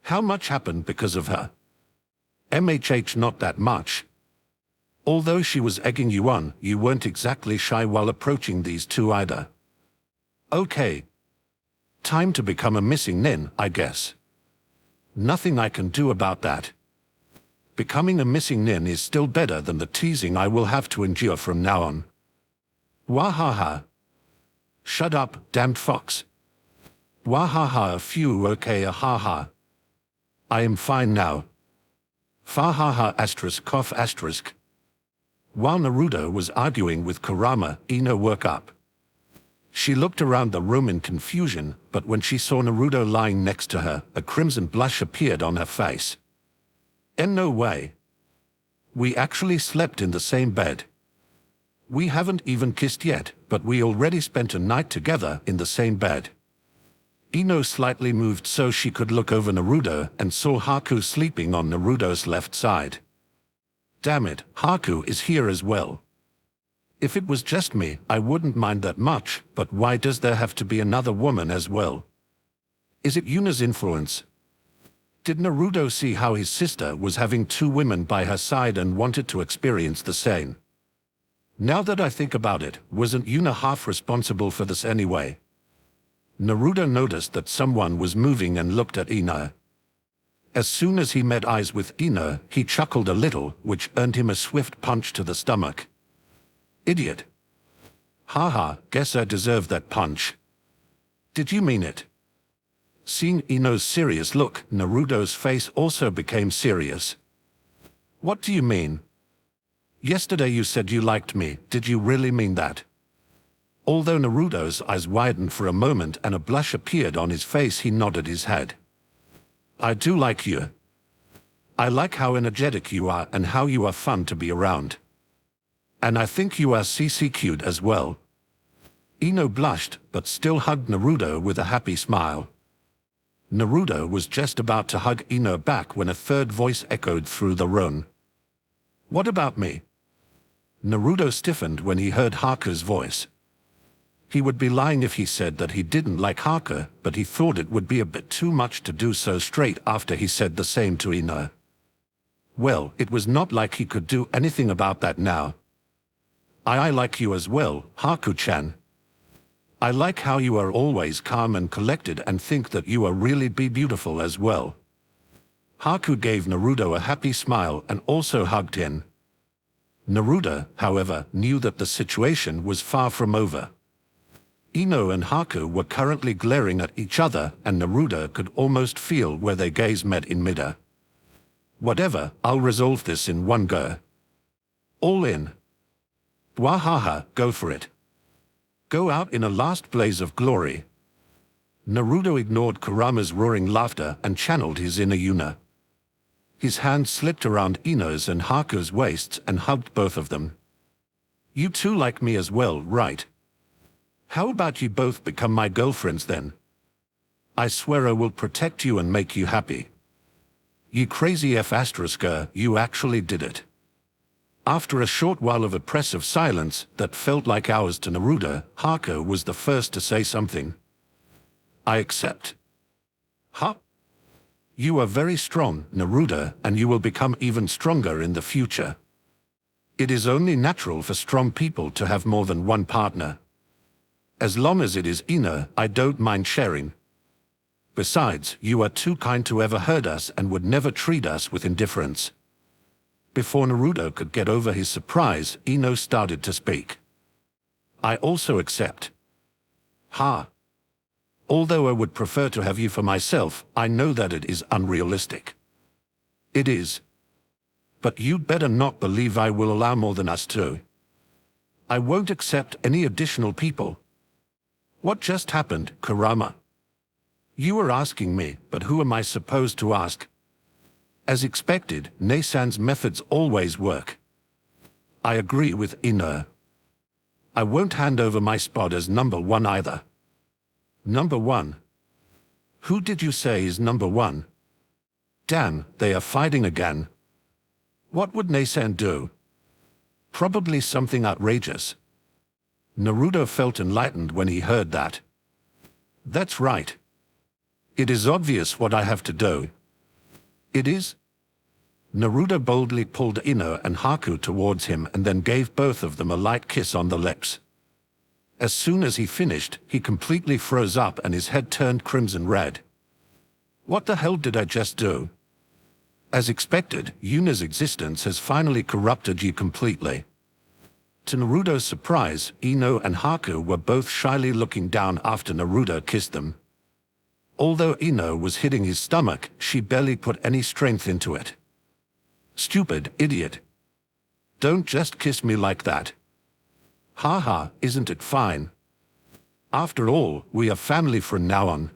How much happened because of her? MHH, not that much. Although she was egging you on, you weren't exactly shy while approaching these two either. Okay. Time to become a missing nin, I guess. Nothing I can do about that. Becoming a missing nin is still better than the teasing I will have to endure from now on. Wahaha. Shut up, damned fox. Wahaha phew okay ahaha. I am fine now. Fahaha asterisk cough asterisk. While Naruto was arguing with Kurama, Ino woke up. She looked around the room in confusion, but when she saw Naruto lying next to her, a crimson blush appeared on her face. In no way. We actually slept in the same bed. We haven't even kissed yet, but we already spent a night together in the same bed. Ino slightly moved so she could look over Naruto and saw Haku sleeping on Naruto's left side. Damn it, Haku is here as well. If it was just me, I wouldn't mind that much, but why does there have to be another woman as well? Is it Yuna's influence? Did Naruto see how his sister was having two women by her side and wanted to experience the same? Now that I think about it, wasn't Yuna half responsible for this anyway? Naruto noticed that someone was moving and looked at Ino. As soon as he met eyes with Ino, he chuckled a little, which earned him a swift punch to the stomach. Idiot. Haha, guess I deserve that punch. Did you mean it? Seeing Ino's serious look, Naruto's face also became serious. What do you mean? Yesterday you said you liked me, did you really mean that? Although Naruto's eyes widened for a moment and a blush appeared on his face, he nodded his head. I do like you. I like how energetic you are and how you are fun to be around. And I think you are cute as well. Ino blushed, but still hugged Naruto with a happy smile. Naruto was just about to hug Ino back when a third voice echoed through the room. What about me? Naruto stiffened when he heard Haku's voice. He would be lying if he said that he didn't like Haku, but he thought it would be a bit too much to do so straight after he said the same to Ino. Well, it was not like he could do anything about that now. I like you as well, Haku-chan. I like how you are always calm and collected and think that you are really beautiful as well. Haku gave Naruto a happy smile and also hugged him. Naruto, however, knew that the situation was far from over. Ino and Haku were currently glaring at each other, and Naruto could almost feel where their gaze met in midair. Whatever, I'll resolve this in one go. All in. Wahaha, go for it. Go out in a last blaze of glory. Naruto ignored Kurama's roaring laughter and channeled his inner Yuna. His hand slipped around Ino's and Haku's waists and hugged both of them. You two like me as well, right? How about you both become my girlfriends then? I swear I will protect you and make you happy. You crazy you actually did it. After a short while of oppressive silence that felt like hours to Naruto, Haku was the first to say something. I accept. Huh? You are very strong, Naruto, and you will become even stronger in the future. It is only natural for strong people to have more than one partner. As long as it is Ino, I don't mind sharing. Besides, you are too kind to ever hurt us and would never treat us with indifference. Before Naruto could get over his surprise, Ino started to speak. I also accept. Ha. Although I would prefer to have you for myself, I know that it is unrealistic. It is. But you'd better not believe I will allow more than us two. I won't accept any additional people. What just happened, Kurama? You were asking me, but who am I supposed to ask? As expected, Neisan's methods always work. I agree with Ino. I won't hand over my spot as number one either. Number one? Who did you say is number one? Damn, they are fighting again. What would Neisan do? Probably something outrageous. Naruto felt enlightened when he heard that. That's right. It is obvious what I have to do. It is? Naruto boldly pulled Ino and Haku towards him and then gave both of them a light kiss on the lips. As soon as he finished, he completely froze up and his head turned crimson red. What the hell did I just do? As expected, Yuna's existence has finally corrupted you completely. To Naruto's surprise, Ino and Haku were both shyly looking down after Naruto kissed them. Although Ino was hitting his stomach, she barely put any strength into it. Stupid idiot. Don't just kiss me like that. Haha, isn't it fine? After all, we are family from now on.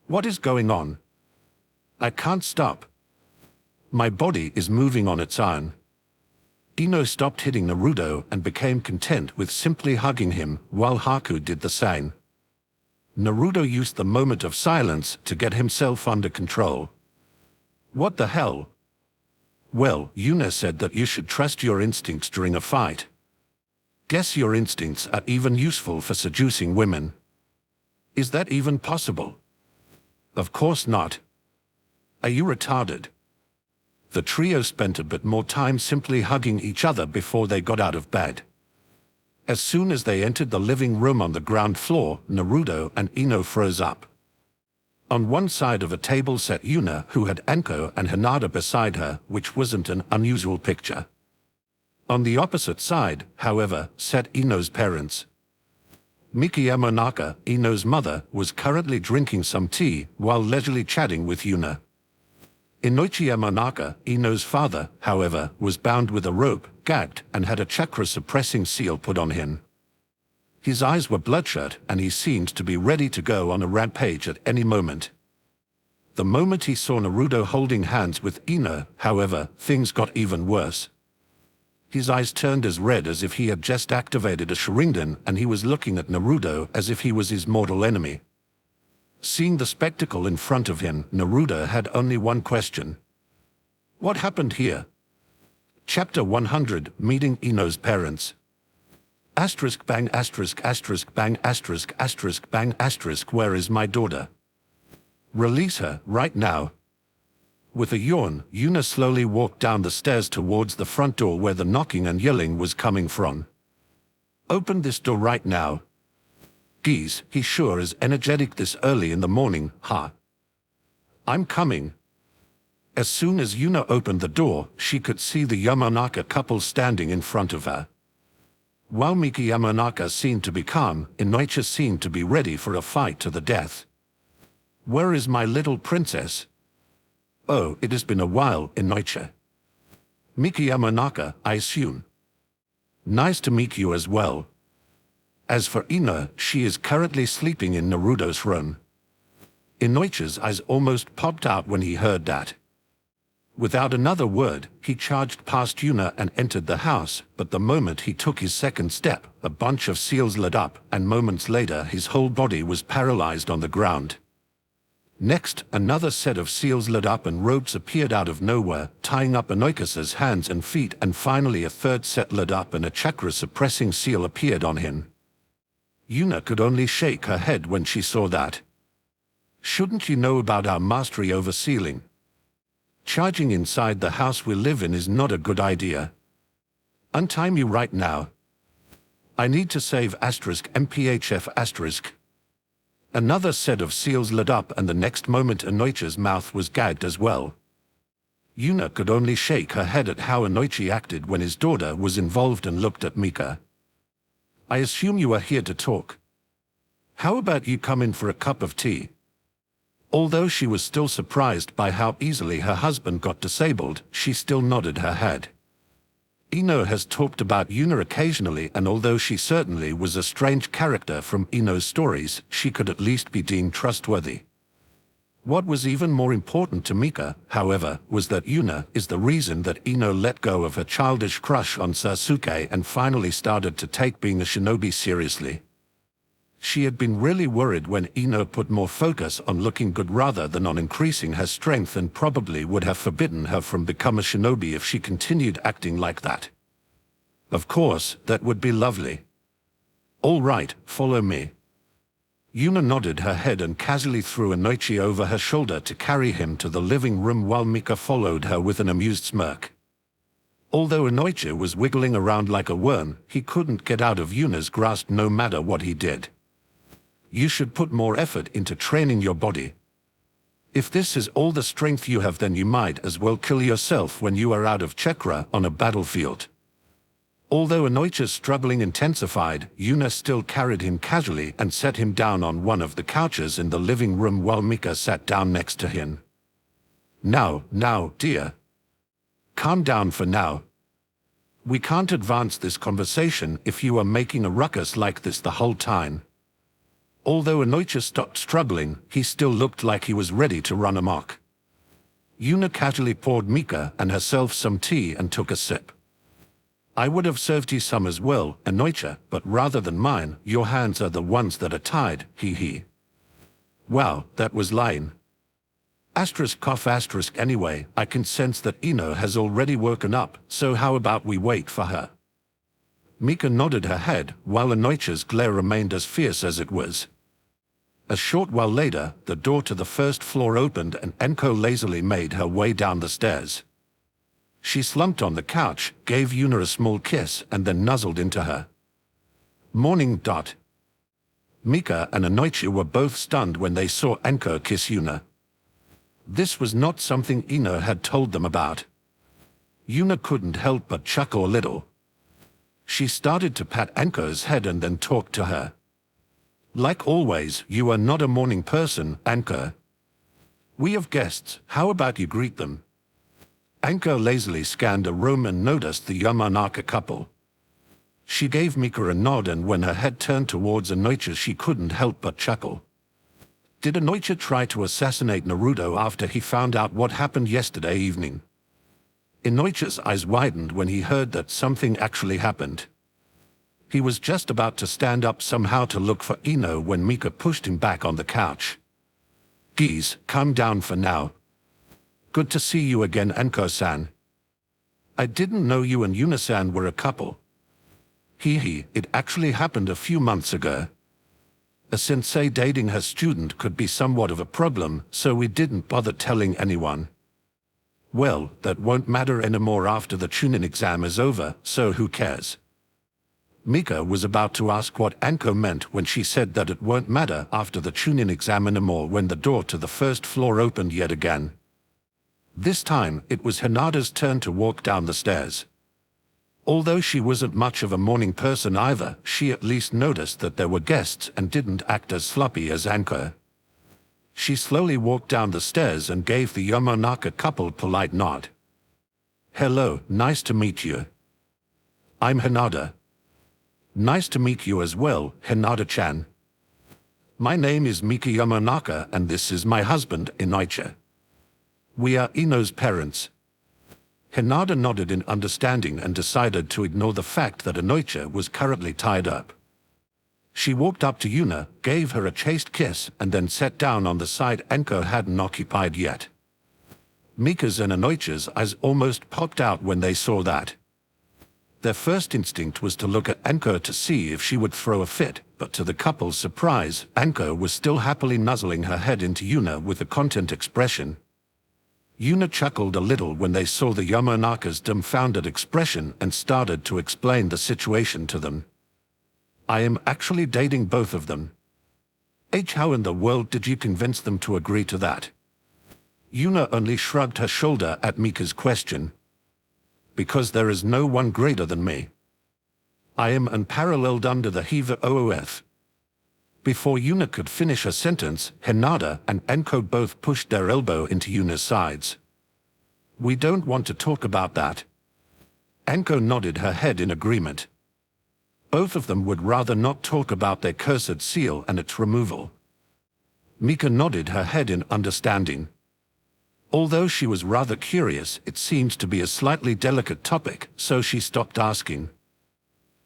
What is going on? I can't stop. My body is moving on its own. Ino stopped hitting Naruto and became content with simply hugging him, while Haku did the same. Naruto used the moment of silence to get himself under control. What the hell? Well, Yuna said that you should trust your instincts during a fight. Guess your instincts are even useful for seducing women. Is that even possible? Of course not. Are you retarded? The trio spent a bit more time simply hugging each other before they got out of bed. As soon as they entered the living room on the ground floor, Naruto and Ino froze up. On one side of a table sat Yuna, who had Anko and Hinata beside her, which wasn't an unusual picture. On the opposite side, however, sat Ino's parents. Miki Yamanaka, Ino's mother, was currently drinking some tea while leisurely chatting with Yuna. Inoichi Yamanaka, Ino's father, however, was bound with a rope, gagged, and had a chakra-suppressing seal put on him. His eyes were bloodshot, and he seemed to be ready to go on a rampage at any moment. The moment he saw Naruto holding hands with Ino, however, things got even worse. His eyes turned as red as if he had just activated a Sharingan, and he was looking at Naruto as if he was his mortal enemy. Seeing the spectacle in front of him, Naruto had only one question. What happened here? Chapter 100, Meeting Ino's Parents. Asterisk bang asterisk asterisk bang asterisk asterisk bang asterisk. Where is my daughter? Release her, right now. With a yawn, Yuna slowly walked down the stairs towards the front door where the knocking and yelling was coming from. Open this door right now. Geez, he sure is energetic this early in the morning, huh? I'm coming. As soon as Yuna opened the door, she could see the Yamanaka couple standing in front of her. While Miki Yamanaka seemed to be calm, Inoichi seemed to be ready for a fight to the death. Where is my little princess? Oh, it has been a while, Inoichi. Miki Yamanaka, I assume. Nice to meet you as well. As for Ino, she is currently sleeping in Naruto's room. Inoichi's eyes almost popped out when he heard that. Without another word, he charged past Yuna and entered the house, but the moment he took his second step, a bunch of seals lit up, and moments later his whole body was paralyzed on the ground. Next, another set of seals lit up and ropes appeared out of nowhere, tying up Inoichi's hands and feet, and finally a third set lit up and a chakra-suppressing seal appeared on him. Yuna could only shake her head when she saw that. Shouldn't you know about our mastery over sealing? Charging inside the house we live in is not a good idea. Untie me right now. I need to save asterisk MPHF asterisk. Another set of seals lit up, and the next moment Inoichi's mouth was gagged as well. Yuna could only shake her head at how Inoichi acted when his daughter was involved and looked at Mika. I assume you are here to talk. How about you come in for a cup of tea? Although she was still surprised by how easily her husband got disabled, she still nodded her head. Ino has talked about Yuna occasionally, and although she certainly was a strange character from Ino's stories, she could at least be deemed trustworthy. What was even more important to Mika, however, was that Yuna is the reason that Ino let go of her childish crush on Sasuke and finally started to take being a shinobi seriously. She had been really worried when Ino put more focus on looking good rather than on increasing her strength, and probably would have forbidden her from becoming a shinobi if she continued acting like that. Of course, that would be lovely. All right, follow me. Yuna nodded her head and casually threw Inoichi over her shoulder to carry him to the living room while Mika followed her with an amused smirk. Although Inoichi was wiggling around like a worm, he couldn't get out of Yuna's grasp no matter what he did. You should put more effort into training your body. If this is all the strength you have, then you might as well kill yourself when you are out of chakra on a battlefield. Although Anoicha's struggling intensified, Yuna still carried him casually and set him down on one of the couches in the living room while Mika sat down next to him. Now, dear. Calm down for now. We can't advance this conversation if you are making a ruckus like this the whole time. Although Anoicha stopped struggling, he still looked like he was ready to run amok. Yuna casually poured Mika and herself some tea and took a sip. I would have served you some as well, Anoicha, but rather than mine, your hands are the ones that are tied, he. Wow, that was lying. **** Anyway, I can sense that Ino has already woken up, so how about we wait for her? Mika nodded her head, while Anoicha's glare remained as fierce as it was. A short while later, the door to the first floor opened and Enko lazily made her way down the stairs. She slumped on the couch, gave Yuna a small kiss, and then nuzzled into her. Morning. Mika and Anoicha were both stunned when they saw Enko kiss Yuna. This was not something Ino had told them about. Yuna couldn't help but chuckle a little. She started to pat Enko's head and then talked to her. Like always, you are not a morning person, Enko. We have guests, how about you greet them? Enko lazily scanned a room and noticed the Yamanaka couple. She gave Mika a nod, and when her head turned towards Anoicha she couldn't help but chuckle. Did Anoicha try to assassinate Naruto after he found out what happened yesterday evening? Anoicha's eyes widened when he heard that something actually happened. He was just about to stand up somehow to look for Ino when Mika pushed him back on the couch. Geez, calm down for now. Good to see you again, Enko-san. I didn't know you and Yuna-san were a couple. It actually happened a few months ago. A sensei dating her student could be somewhat of a problem, so we didn't bother telling anyone. Well, that won't matter anymore after the Chunin exam is over, so who cares? Mika was about to ask what Enko meant when she said that it won't matter after the Chunin exam anymore when the door to the first floor opened yet again. This time, it was Hinata's turn to walk down the stairs. Although she wasn't much of a morning person either, she at least noticed that there were guests and didn't act as sloppy as Enko. She slowly walked down the stairs and gave the Yamanaka couple a polite nod. Hello, nice to meet you. I'm Hinata. Nice to meet you as well, Hinata-chan. My name is Mika Yamanaka and this is my husband, Anoicha. We are Ino's parents. Hinata nodded in understanding and decided to ignore the fact that Anoicha was currently tied up. She walked up to Yuna, gave her a chaste kiss, and then sat down on the side Enko hadn't occupied yet. Mika's and Anoicha's eyes almost popped out when they saw that. Their first instinct was to look at Enko to see if she would throw a fit, but to the couple's surprise, Enko was still happily nuzzling her head into Yuna with a content expression. Yuna chuckled a little when they saw the Yamanaka's dumbfounded expression and started to explain the situation to them. I am actually dating both of them. How in the world did you convince them to agree to that? Yuna only shrugged her shoulder at Mika's question. Because there is no one greater than me. I am unparalleled under the Hiva OOF. Before Yuna could finish her sentence, Hinata and Enko both pushed their elbow into Yuna's sides. We don't want to talk about that. Enko nodded her head in agreement. Both of them would rather not talk about their cursed seal and its removal. Mika nodded her head in understanding. Although she was rather curious, it seemed to be a slightly delicate topic, so she stopped asking.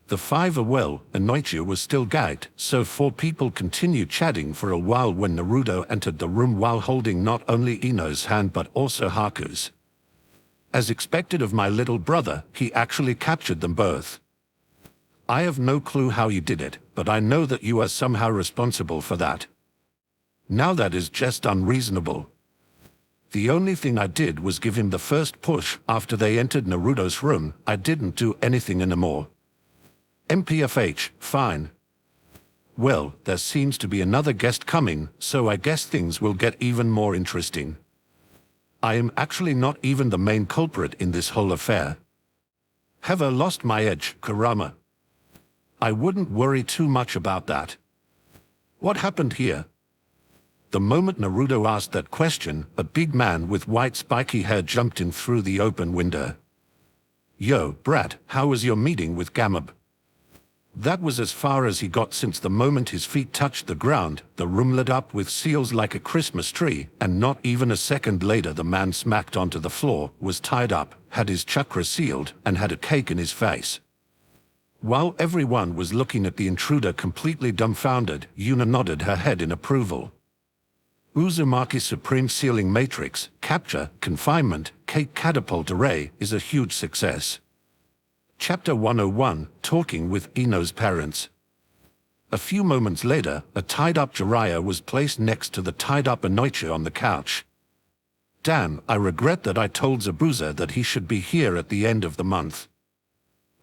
The five are well, Anoicha was still gagged, so four people continued chatting for a while when Naruto entered the room while holding not only Ino's hand but also Haku's. As expected of my little brother, he actually captured them both. I have no clue how you did it, but I know that you are somehow responsible for that. Now that is just unreasonable. The only thing I did was give him the first push after they entered Naruto's room. I didn't do anything anymore. MPFH, fine. Well, there seems to be another guest coming, so I guess things will get even more interesting. I am actually not even the main culprit in this whole affair. Have I lost my edge, Kurama? I wouldn't worry too much about that. What happened here? The moment Naruto asked that question, a big man with white spiky hair jumped in through the open window. Yo, brat, how was your meeting with Gamab? That was as far as he got since the moment his feet touched the ground, the room lit up with seals like a Christmas tree, and not even a second later the man smacked onto the floor, was tied up, had his chakra sealed, and had a cake in his face. While everyone was looking at the intruder completely dumbfounded, Yuna nodded her head in approval. Uzumaki's Supreme Sealing Matrix, Capture, Confinement, Cake Catapult Array is a huge success. Chapter 101, Talking with Ino's Parents. A few moments later, a tied-up Jiraiya was placed next to the tied-up Inoichi on the couch. Damn, I regret that I told Zabuza that he should be here at the end of the month.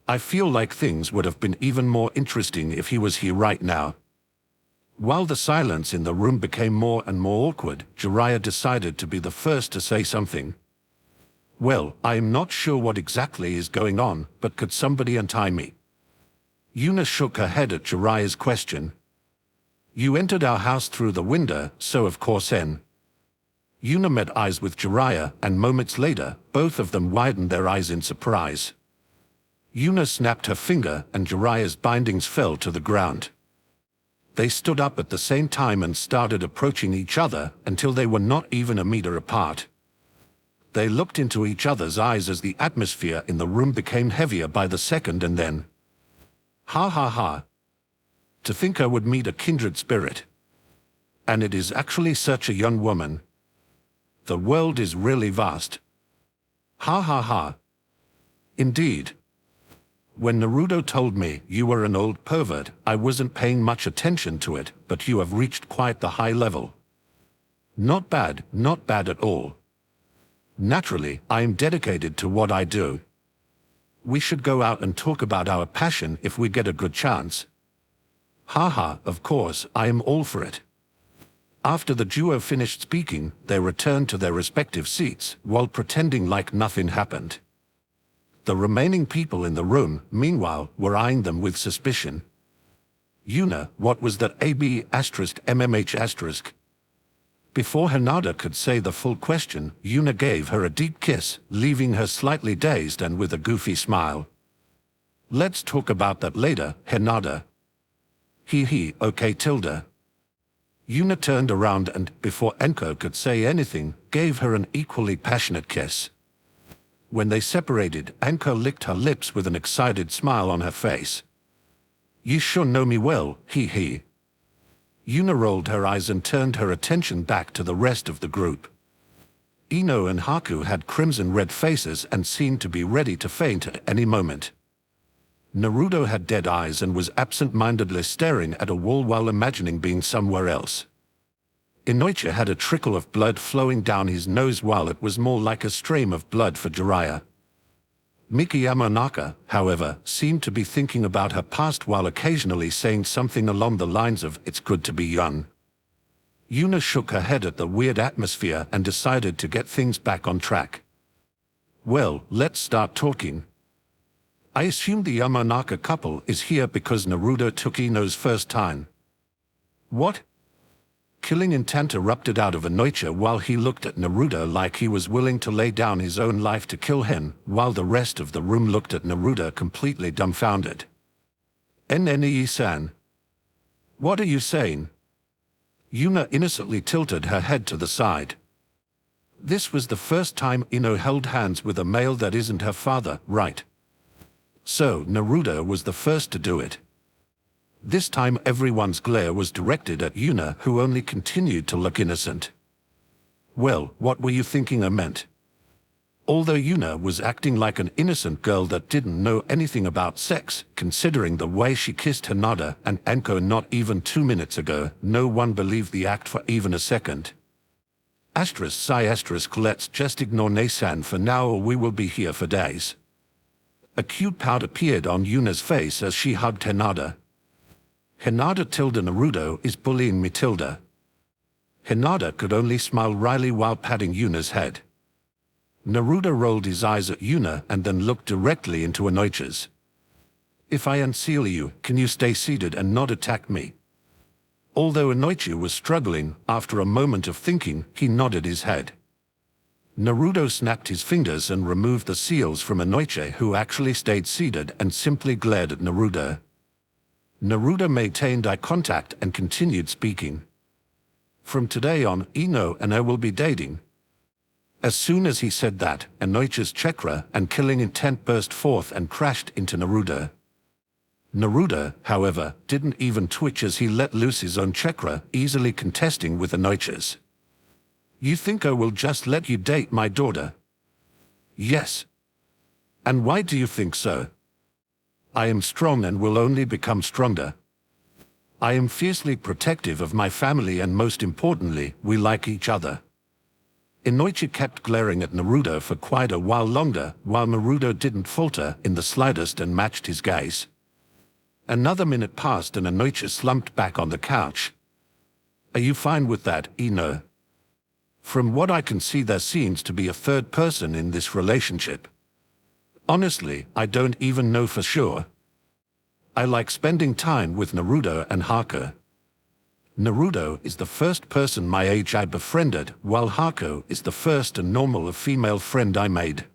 I feel like things would have been even more interesting if he was here right now. While the silence in the room became more and more awkward, Jiraiya decided to be the first to say something. Well, I am not sure what exactly is going on, but could somebody untie me? Yuna shook her head at Jiraiya's question. You entered our house through the window, so of course N. Yuna met eyes with Jiraiya, and moments later, both of them widened their eyes in surprise. Yuna snapped her finger, and Jiraiya's bindings fell to the ground. They stood up at the same time and started approaching each other until they were not even a meter apart. They looked into each other's eyes as the atmosphere in the room became heavier by the second, and then... Ha ha ha. To think I would meet a kindred spirit. And it is actually such a young woman. The world is really vast. Ha ha ha. Indeed. When Naruto told me you were an old pervert, I wasn't paying much attention to it, but you have reached quite the high level. Not bad at all. Naturally, I am dedicated to what I do. We should go out and talk about our passion if we get a good chance. Haha, of course, I am all for it. After the duo finished speaking, they returned to their respective seats, while pretending like nothing happened. The remaining people in the room, meanwhile, were eyeing them with suspicion. Yuna, what was that AB***MMH**? Before Hinata could say the full question, Yuna gave her a deep kiss, leaving her slightly dazed and with a goofy smile. Let's talk about that later, Hinata. Okay tilde. Yuna turned around and, before Enko could say anything, gave her an equally passionate kiss. When they separated, Enko licked her lips with an excited smile on her face. You sure know me well, Yuna rolled her eyes and turned her attention back to the rest of the group. Ino and Haku had crimson-red faces and seemed to be ready to faint at any moment. Naruto had dead eyes and was absent-mindedly staring at a wall while imagining being somewhere else. Inoichi had a trickle of blood flowing down his nose while it was more like a stream of blood for Jiraiya. Miki Yamanaka, however, seemed to be thinking about her past while occasionally saying something along the lines of, "It's good to be young." Yuna shook her head at the weird atmosphere and decided to get things back on track. Well, let's start talking. I assume the Yamanaka couple is here because Naruto took Ino's first time. What? Killing intent erupted out of Inoichi while he looked at Naruto like he was willing to lay down his own life to kill him, while the rest of the room looked at Naruto completely dumbfounded. NNE-san. What are you saying? Yuna innocently tilted her head to the side. This was the first time Ino held hands with a male that isn't her father, right? So, Naruto was the first to do it. This time everyone's glare was directed at Yuna, who only continued to look innocent. Well, what were you thinking I meant? Although Yuna was acting like an innocent girl that didn't know anything about sex, considering the way she kissed Hinata and Enko not even 2 minutes ago, no one believed the act for even a second. Let's just ignore Nasan for now or we will be here for days. A cute pout appeared on Yuna's face as she hugged Hinata. Hinata tilde Naruto is bullying me tilde. Hinata could only smile wryly while patting Yuna's head. Naruto rolled his eyes at Yuna and then looked directly into Inochi's. If I unseal you, can you stay seated and not attack me? Although Inochi was struggling, after a moment of thinking, he nodded his head. Naruto snapped his fingers and removed the seals from Inochi, who actually stayed seated and simply glared at Naruto. Naruto maintained eye contact and continued speaking. From today on, Ino and I will be dating. As soon as he said that, Inochi's chakra and killing intent burst forth and crashed into Naruto. Naruto, however, didn't even twitch as he let loose his own chakra, easily contesting with Inochi's. You think I will just let you date my daughter? Yes. And why do you think so? I am strong and will only become stronger. I am fiercely protective of my family and most importantly, we like each other. Inochi kept glaring at Naruto for quite a while longer, while Naruto didn't falter in the slightest and matched his gaze. Another minute passed and Inochi slumped back on the couch. Are you fine with that, Ino? From what I can see, there seems to be a third person in this relationship. Honestly, I don't even know for sure. I like spending time with Naruto and Haku. Naruto is the first person my age I befriended, while Haku is the first and normal female friend I made.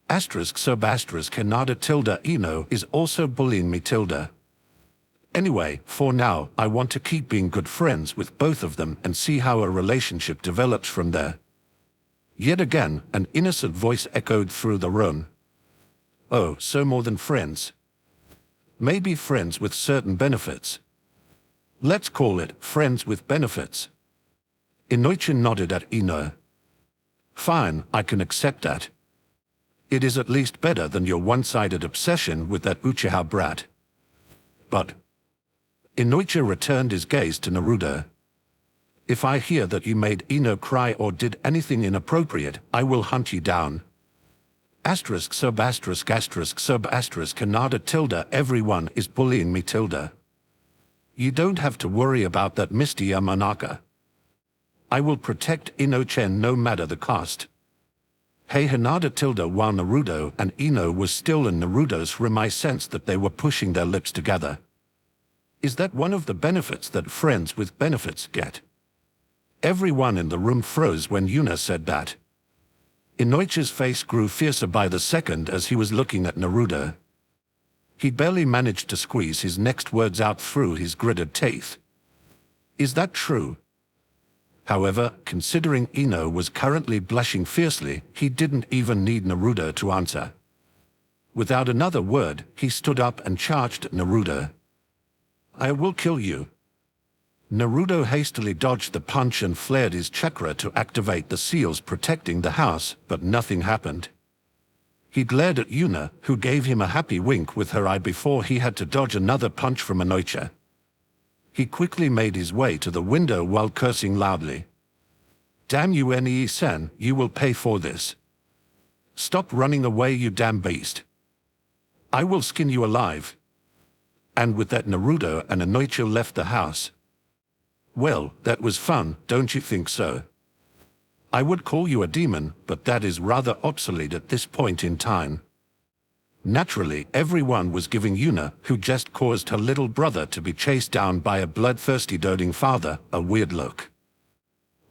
Canada tilde Ino is also bullying me tilde. Anyway, for now, I want to keep being good friends with both of them and see how a relationship develops from there. Yet again, an innocent voice echoed through the room. Oh, so more than friends. Maybe friends with certain benefits. Let's call it friends with benefits. Inochi nodded at Ino. Fine, I can accept that. It is at least better than your one-sided obsession with that Uchiha brat. But Inochi returned his gaze to Naruto. If I hear that you made Ino cry or did anything inappropriate, I will hunt you down. Canada tilde everyone is bullying me tilde. You don't have to worry about that, Mr. Yamanaka. I will protect Ino-chen no matter the cost. Hey Hinata tilde. While Naruto and Ino was still in Naruto's room, I sensed that they were pushing their lips together. Is that one of the benefits that friends with benefits get? Everyone in the room froze when Yuna said that. Inochi's face grew fiercer by the second as he was looking at Naruto. He barely managed to squeeze his next words out through his gritted teeth. Is that true? However, considering Ino was currently blushing fiercely, he didn't even need Naruto to answer. Without another word, he stood up and charged at Naruto. I will kill you. Naruto hastily dodged the punch and flared his chakra to activate the seals protecting the house, but nothing happened. He glared at Yuna, who gave him a happy wink with her eye before he had to dodge another punch from Inochi. He quickly made his way to the window while cursing loudly. Damn you, Ne-san, you will pay for this. Stop running away, you damn beast. I will skin you alive. And with that, Naruto and Inochi left the house. Well, that was fun, don't you think so? I would call you a demon, but that is rather obsolete at this point in time. Naturally, everyone was giving Yuna, who just caused her little brother to be chased down by a bloodthirsty doting father, a weird look.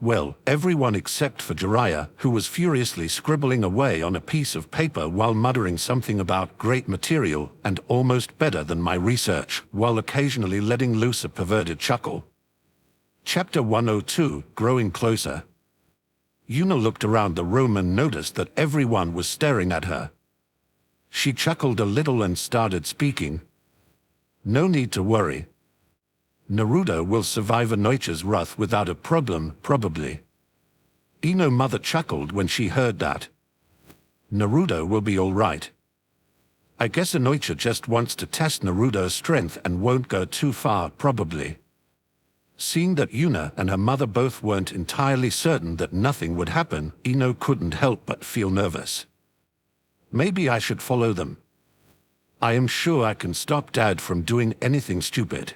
Well, everyone except for Jiraiya, who was furiously scribbling away on a piece of paper while muttering something about great material and almost better than my research, while occasionally letting loose a perverted chuckle. Chapter 102, Growing Closer. Yuna looked around the room and noticed that everyone was staring at her. She chuckled a little and started speaking. No need to worry. Naruto will survive Inochi's wrath without a problem, probably. Ino's mother chuckled when she heard that. Naruto will be all right. I guess Inochi just wants to test Naruto's strength and won't go too far, probably. Seeing that Yuna and her mother both weren't entirely certain that nothing would happen, Ino couldn't help but feel nervous. Maybe I should follow them. I am sure I can stop Dad from doing anything stupid.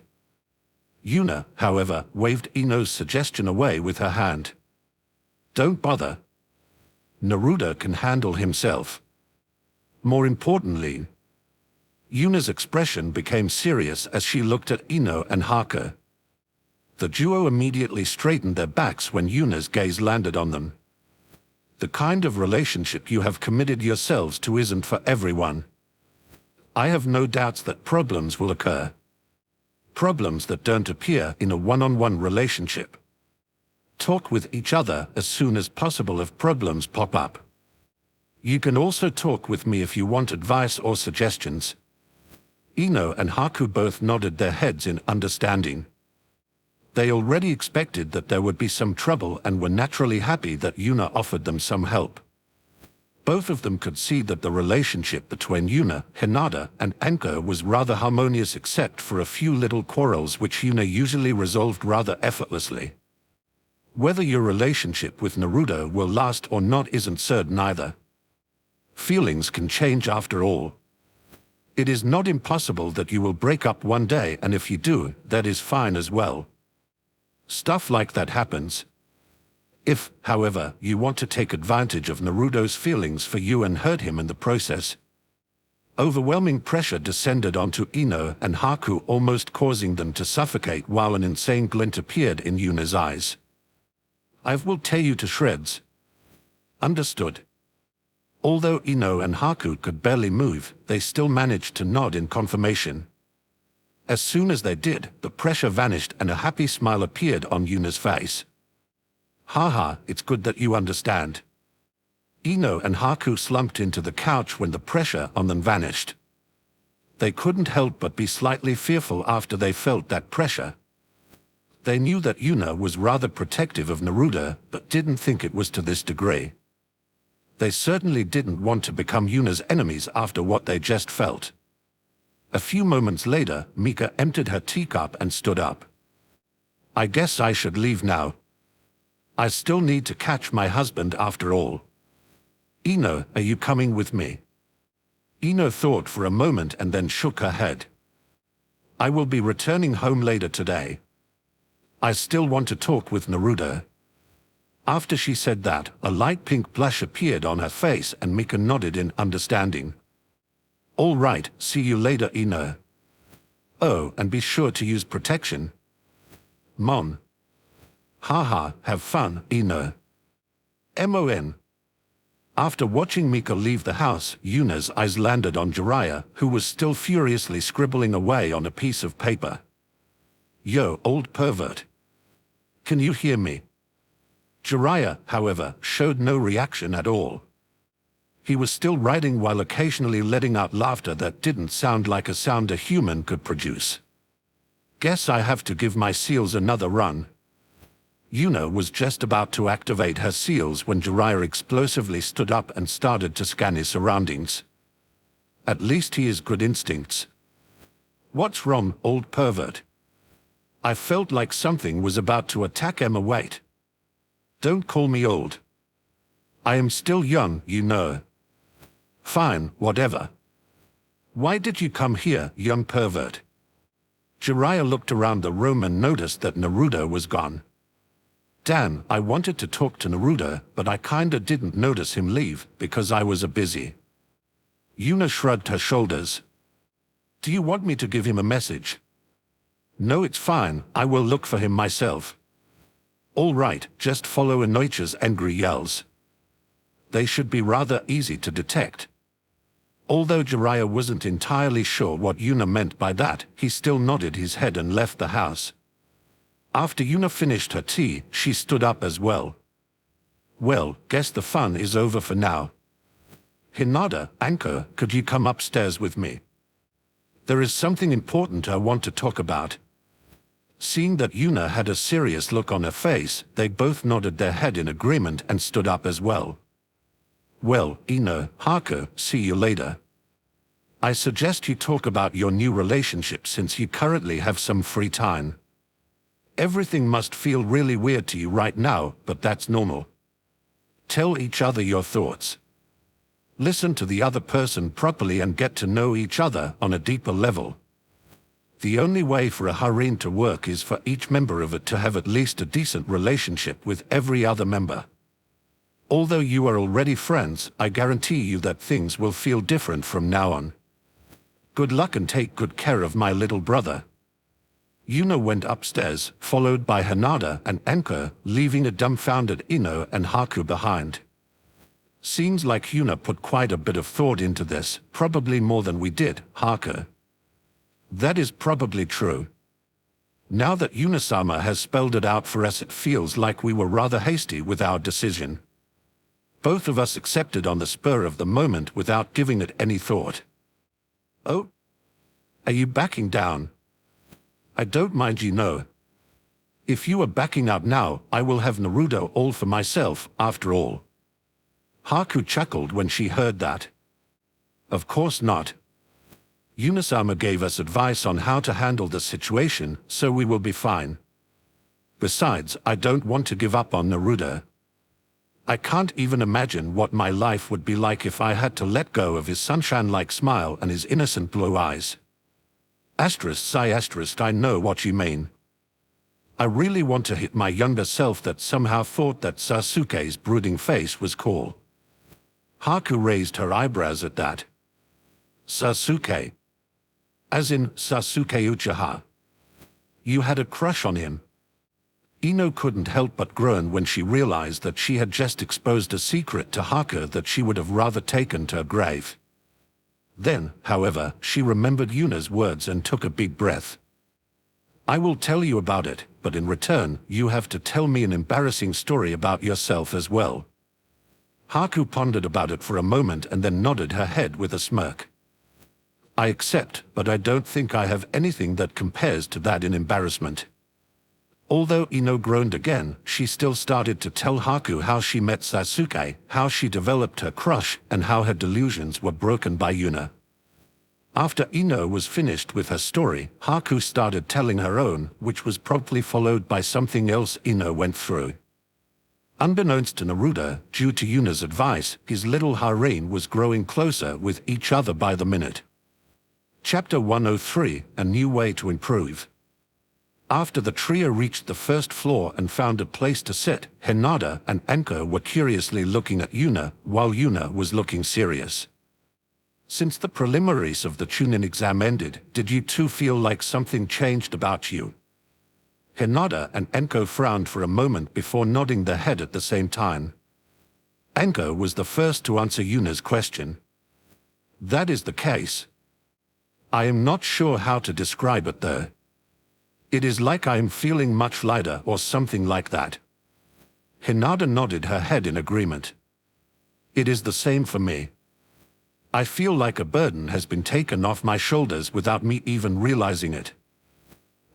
Yuna, however, waved Ino's suggestion away with her hand. Don't bother. Naruto can handle himself. More importantly, Yuna's expression became serious as she looked at Ino and Haku. The duo immediately straightened their backs when Yuna's gaze landed on them. The kind of relationship you have committed yourselves to isn't for everyone. I have no doubts that problems will occur. Problems that don't appear in a one-on-one relationship. Talk with each other as soon as possible if problems pop up. You can also talk with me if you want advice or suggestions. Ino and Haku both nodded their heads in understanding. They already expected that there would be some trouble and were naturally happy that Yuna offered them some help. Both of them could see that the relationship between Yuna, Hinata, and Anko was rather harmonious except for a few little quarrels which Yuna usually resolved rather effortlessly. Whether your relationship with Naruto will last or not isn't certain either. Feelings can change after all. It is not impossible that you will break up one day, and if you do, that is fine as well. Stuff like that happens. If, however, you want to take advantage of Naruto's feelings for you and hurt him in the process. Overwhelming pressure descended onto Ino and Haku, almost causing them to suffocate while an insane glint appeared in Yuna's eyes. I will tear you to shreds. Understood. Although Ino and Haku could barely move, they still managed to nod in confirmation. As soon as they did, the pressure vanished and a happy smile appeared on Yuna's face. Haha, it's good that you understand. Ino and Haku slumped into the couch when the pressure on them vanished. They couldn't help but be slightly fearful after they felt that pressure. They knew that Yuna was rather protective of Naruto, but didn't think it was to this degree. They certainly didn't want to become Yuna's enemies after what they just felt. A few moments later, Mika emptied her teacup and stood up. I guess I should leave now. I still need to catch my husband after all. Ino, are you coming with me? Ino thought for a moment and then shook her head. I will be returning home later today. I still want to talk with Naruto. After she said that, a light pink blush appeared on her face and Mika nodded in understanding. All right, see you later, Ino. Oh, and be sure to use protection. Mon. Haha, have fun, Ino. Mon. After watching Mika leave the house, Yuna's eyes landed on Jiraiya, who was still furiously scribbling away on a piece of paper. Yo, old pervert. Can you hear me? Jiraiya, however, showed no reaction at all. He was still writing while occasionally letting out laughter that didn't sound like a sound a human could produce. Guess I have to give my seals another run. Yuna was just about to activate her seals when Jiraiya explosively stood up and started to scan his surroundings. At least he has good instincts. What's wrong, old pervert? I felt like something was about to attack Emma. Wait. Don't call me old. I am still young, you know. Fine, whatever. Why did you come here, young pervert? Jiraiya looked around the room and noticed that Naruto was gone. Damn, I wanted to talk to Naruto, but I kinda didn't notice him leave because I was busy. Yuna shrugged her shoulders. Do you want me to give him a message? No, it's fine, I will look for him myself. All right, just follow Inochi's angry yells. They should be rather easy to detect. Although Jiraiya wasn't entirely sure what Yuna meant by that, he still nodded his head and left the house. After Yuna finished her tea, she stood up as well. Well, guess the fun is over for now. Hinata, Anko, could you come upstairs with me? There is something important I want to talk about. Seeing that Yuna had a serious look on her face, they both nodded their head in agreement and stood up as well. Well, Ino, Haku, see you later. I suggest you talk about your new relationship since you currently have some free time. Everything must feel really weird to you right now, but that's normal. Tell each other your thoughts. Listen to the other person properly and get to know each other on a deeper level. The only way for a harem to work is for each member of it to have at least a decent relationship with every other member. Although you are already friends, I guarantee you that things will feel different from now on. Good luck and take good care of my little brother." Yuna went upstairs, followed by Hinata and Enko, leaving a dumbfounded Ino and Haku behind. "Seems like Yuna put quite a bit of thought into this, probably more than we did, Haku." "That is probably true. Now that Yuna-sama has spelled it out for us, it feels like we were rather hasty with our decision. Both of us accepted on the spur of the moment without giving it any thought." "Oh? Are you backing down?" "I don't mind, you know. If you are backing out now, I will have Naruto all for myself, after all." Haku chuckled when she heard that. "Of course not. Yuna-sama gave us advice on how to handle the situation, so we will be fine. Besides, I don't want to give up on Naruto. I can't even imagine what my life would be like if I had to let go of his sunshine-like smile and his innocent blue eyes." I know what you mean. I really want to hit my younger self that somehow thought that Sasuke's brooding face was cool. Haku raised her eyebrows at that. "Sasuke? As in Sasuke Uchiha? You had a crush on him?" Ino couldn't help but groan when she realized that she had just exposed a secret to Haku that she would have rather taken to her grave. Then, however, she remembered Yuna's words and took a big breath. "I will tell you about it, but in return, you have to tell me an embarrassing story about yourself as well." Haku pondered about it for a moment and then nodded her head with a smirk. "I accept, but I don't think I have anything that compares to that in embarrassment." Although Ino groaned again, she still started to tell Haku how she met Sasuke, how she developed her crush, and how her delusions were broken by Yuna. After Ino was finished with her story, Haku started telling her own, which was promptly followed by something else Ino went through. Unbeknownst to Naruto, due to Yuna's advice, his little harem was growing closer with each other by the minute. Chapter 103, A New Way to Improve. After the trio reached the first floor and found a place to sit, Hinata and Enko were curiously looking at Yuna, while Yuna was looking serious. "Since the preliminaries of the Chunin exam ended, did you two feel like something changed about you?" Hinata and Enko frowned for a moment before nodding their head at the same time. Enko was the first to answer Yuna's question. "That is the case. I am not sure how to describe it though. It is like I am feeling much lighter or something like that." Hinata nodded her head in agreement. "It is the same for me. I feel like a burden has been taken off my shoulders without me even realizing it."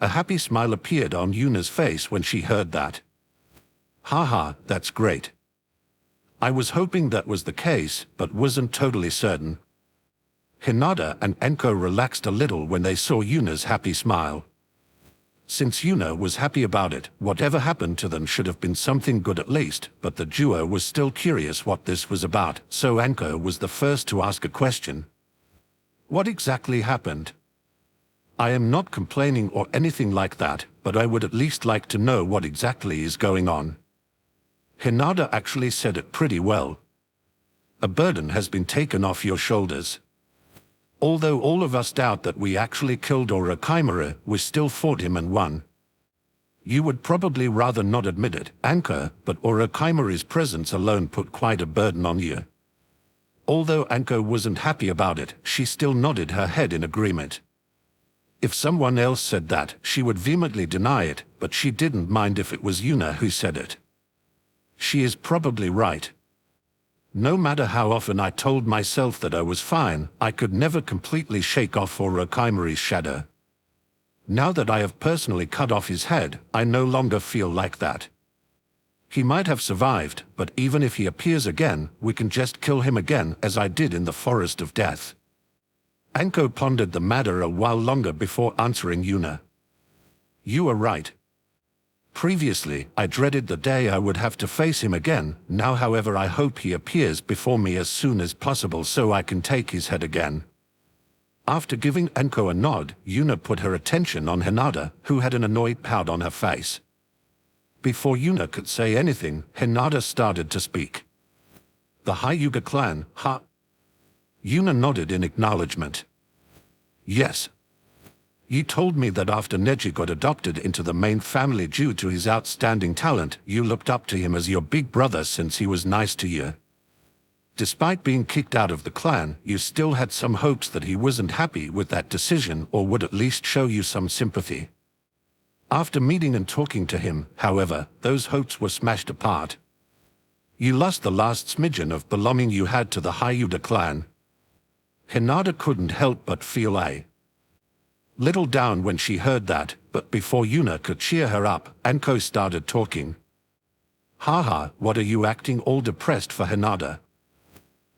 A happy smile appeared on Yuna's face when she heard that. "Haha, that's great. I was hoping that was the case, but wasn't totally certain." Hinata and Enko relaxed a little when they saw Yuna's happy smile. Since Yuna was happy about it, whatever happened to them should have been something good at least, but the duo was still curious what this was about, so Enko was the first to ask a question. "What exactly happened?" "I am not complaining or anything like that, but I would at least like to know what exactly is going on." Hinata actually said it pretty well. "A burden has been taken off your shoulders. Although all of us doubt that we actually killed Orochimaru, we still fought him and won. You would probably rather not admit it, Enko, but Orochimaru's presence alone put quite a burden on you." Although Enko wasn't happy about it, she still nodded her head in agreement. If someone else said that, she would vehemently deny it, but she didn't mind if it was Yuna who said it. She is probably right. No matter how often I told myself that I was fine, I could never completely shake off Orochimaru's shadow. Now that I have personally cut off his head, I no longer feel like that. He might have survived, but even if he appears again, we can just kill him again as I did in the Forest of Death. Enko pondered the matter a while longer before answering Yuna. "You are right. Previously, I dreaded the day I would have to face him again. Now, however, I hope he appears before me as soon as possible so I can take his head again." After giving Enko a nod, Yuna put her attention on Hinata, who had an annoyed pout on her face. Before Yuna could say anything, Hinata started to speak. The Hyuga clan, huh? Yuna nodded in acknowledgement. Yes. You told me that after Neji got adopted into the main family due to his outstanding talent, you looked up to him as your big brother since he was nice to you. Despite being kicked out of the clan, you still had some hopes that he wasn't happy with that decision or would at least show you some sympathy. After meeting and talking to him, however, those hopes were smashed apart. You lost the last smidgen of belonging you had to the Hyuga clan. Hinata couldn't help but feel a little down when she heard that, but before Yuna could cheer her up, Anko started talking. Haha, what are you acting all depressed for, Hinata?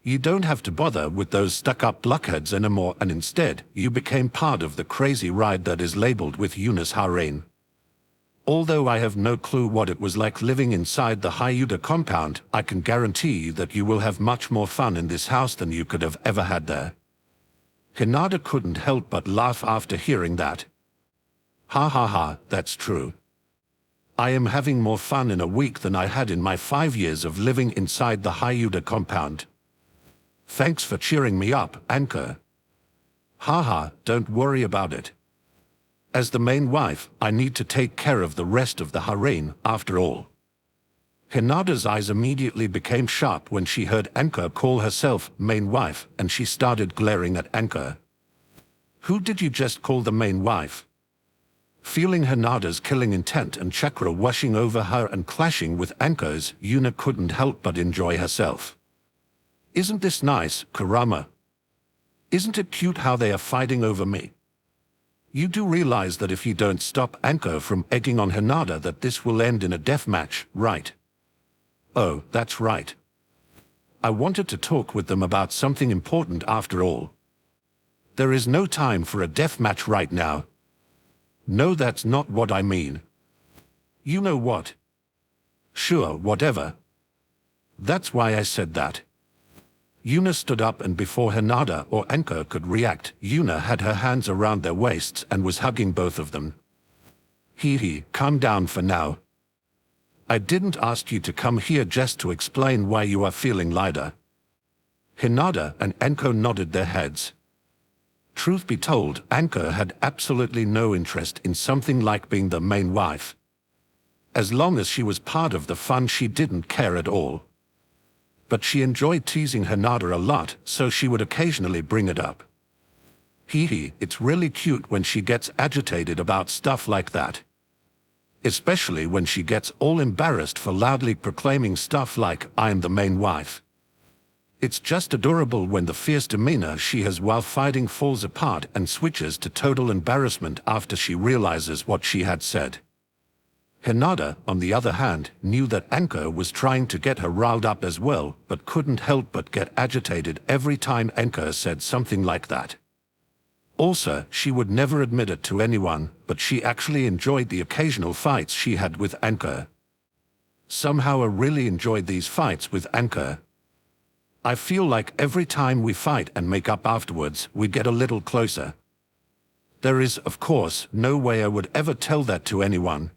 You don't have to bother with those stuck-up blockheads anymore, and instead, you became part of the crazy ride that is labeled with Yuna's harem. Although I have no clue what it was like living inside the Hyuga compound, I can guarantee you that you will have much more fun in this house than you could have ever had there. Hinata couldn't help but laugh after hearing that. Ha ha ha, that's true. I am having more fun in a week than I had in my 5 years of living inside the Hyuga compound. Thanks for cheering me up, Anko. Haha, don't worry about it. As the main wife, I need to take care of the rest of the harem, after all. Hinata's eyes immediately became sharp when she heard Anko call herself main wife, and she started glaring at Anko. Who did you just call the main wife? Feeling Hinata's killing intent and chakra washing over her and clashing with Anko's, Yuna couldn't help but enjoy herself. Isn't this nice, Kurama? Isn't it cute how they are fighting over me? You do realize that if you don't stop Anko from egging on Hinata that this will end in a death match, right? Oh, that's right. I wanted to talk with them about something important after all. There is no time for a death match right now. No, that's not what I mean. You know what? Sure, whatever. That's why I said that. Yuna stood up, and before Hinata or Anko could react, Yuna had her hands around their waists and was hugging both of them. Hee, calm down for now. I didn't ask you to come here just to explain why you are feeling lighter. Hinata and Anko nodded their heads. Truth be told, Anko had absolutely no interest in something like being the main wife. As long as she was part of the fun, she didn't care at all. But she enjoyed teasing Hinata a lot, so she would occasionally bring it up. Hee, it's really cute when she gets agitated about stuff like that. Especially when she gets all embarrassed for loudly proclaiming stuff like, I'm the main wife. It's just adorable when the fierce demeanor she has while fighting falls apart and switches to total embarrassment after she realizes what she had said. Hinata, on the other hand, knew that Anko was trying to get her riled up as well, but couldn't help but get agitated every time Anko said something like that. Also, she would never admit it to anyone, but she actually enjoyed the occasional fights she had with Anko. Somehow I really enjoyed these fights with Anko. I feel like every time we fight and make up afterwards, we get a little closer. There is, of course, no way I would ever tell that to anyone.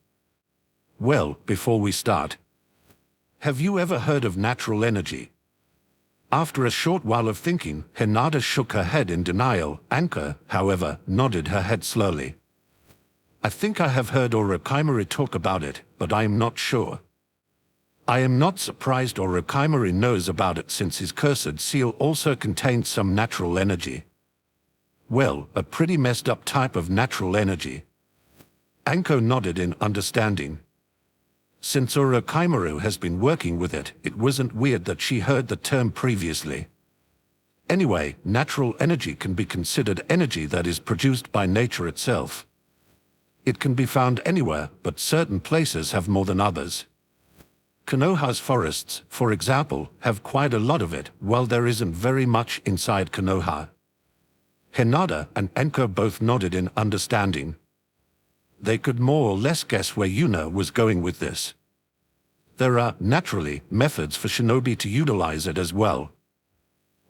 Well, before we start, have you ever heard of natural energy? After a short while of thinking, Hinata shook her head in denial. Anko, however, nodded her head slowly. I think I have heard Orochimaru talk about it, but I am not sure. I am not surprised Orochimaru knows about it since his cursed seal also contained some natural energy. Well, a pretty messed up type of natural energy. Anko nodded in understanding. Since Orochimaru has been working with it, it wasn't weird that she heard the term previously. Anyway, natural energy can be considered energy that is produced by nature itself. It can be found anywhere, but certain places have more than others. Konoha's forests, for example, have quite a lot of it, while there isn't very much inside Konoha. Hinata and Anko both nodded in understanding. They could more or less guess where Yuna was going with this. There are, naturally, methods for shinobi to utilize it as well.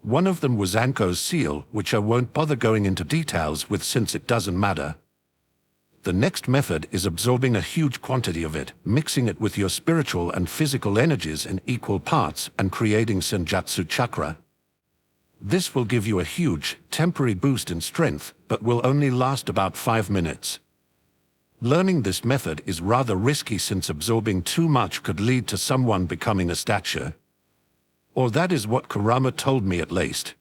One of them was Anko's seal, which I won't bother going into details with since it doesn't matter. The next method is absorbing a huge quantity of it, mixing it with your spiritual and physical energies in equal parts and creating Senjutsu chakra. This will give you a huge, temporary boost in strength, but will only last about 5 minutes. Learning this method is rather risky since absorbing too much could lead to someone becoming a statue. Or that is what Kurama told me at least.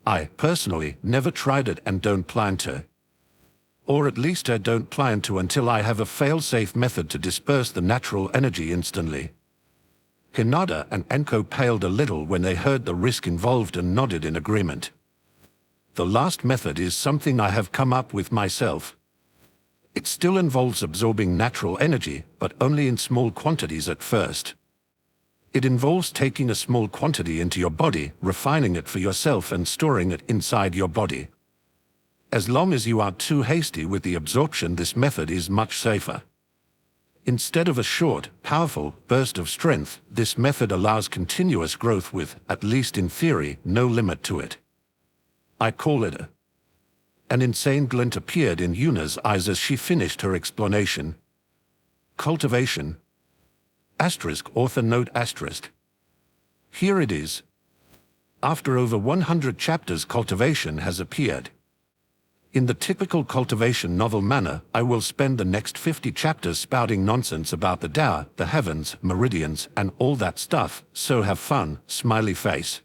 I, personally, never tried it and don't plan to. Or at least I don't plan to until I have a fail-safe method to disperse the natural energy instantly. Hinata and Enko paled a little when they heard the risk involved and nodded in agreement. The last method is something I have come up with myself. It still involves absorbing natural energy, but only in small quantities at first. It involves taking a small quantity into your body, refining it for yourself and storing it inside your body. As long as you aren't too hasty with the absorption, this method is much safer. Instead of a short, powerful burst of strength, this method allows continuous growth with, at least in theory, no limit to it. I call it a... An insane glint appeared in Yuna's eyes as she finished her explanation. Cultivation. Author note *. Here it is. After over 100 chapters, cultivation has appeared. In the typical cultivation novel manner, I will spend the next 50 chapters spouting nonsense about the Tao, the heavens, meridians, and all that stuff, so have fun, smiley face.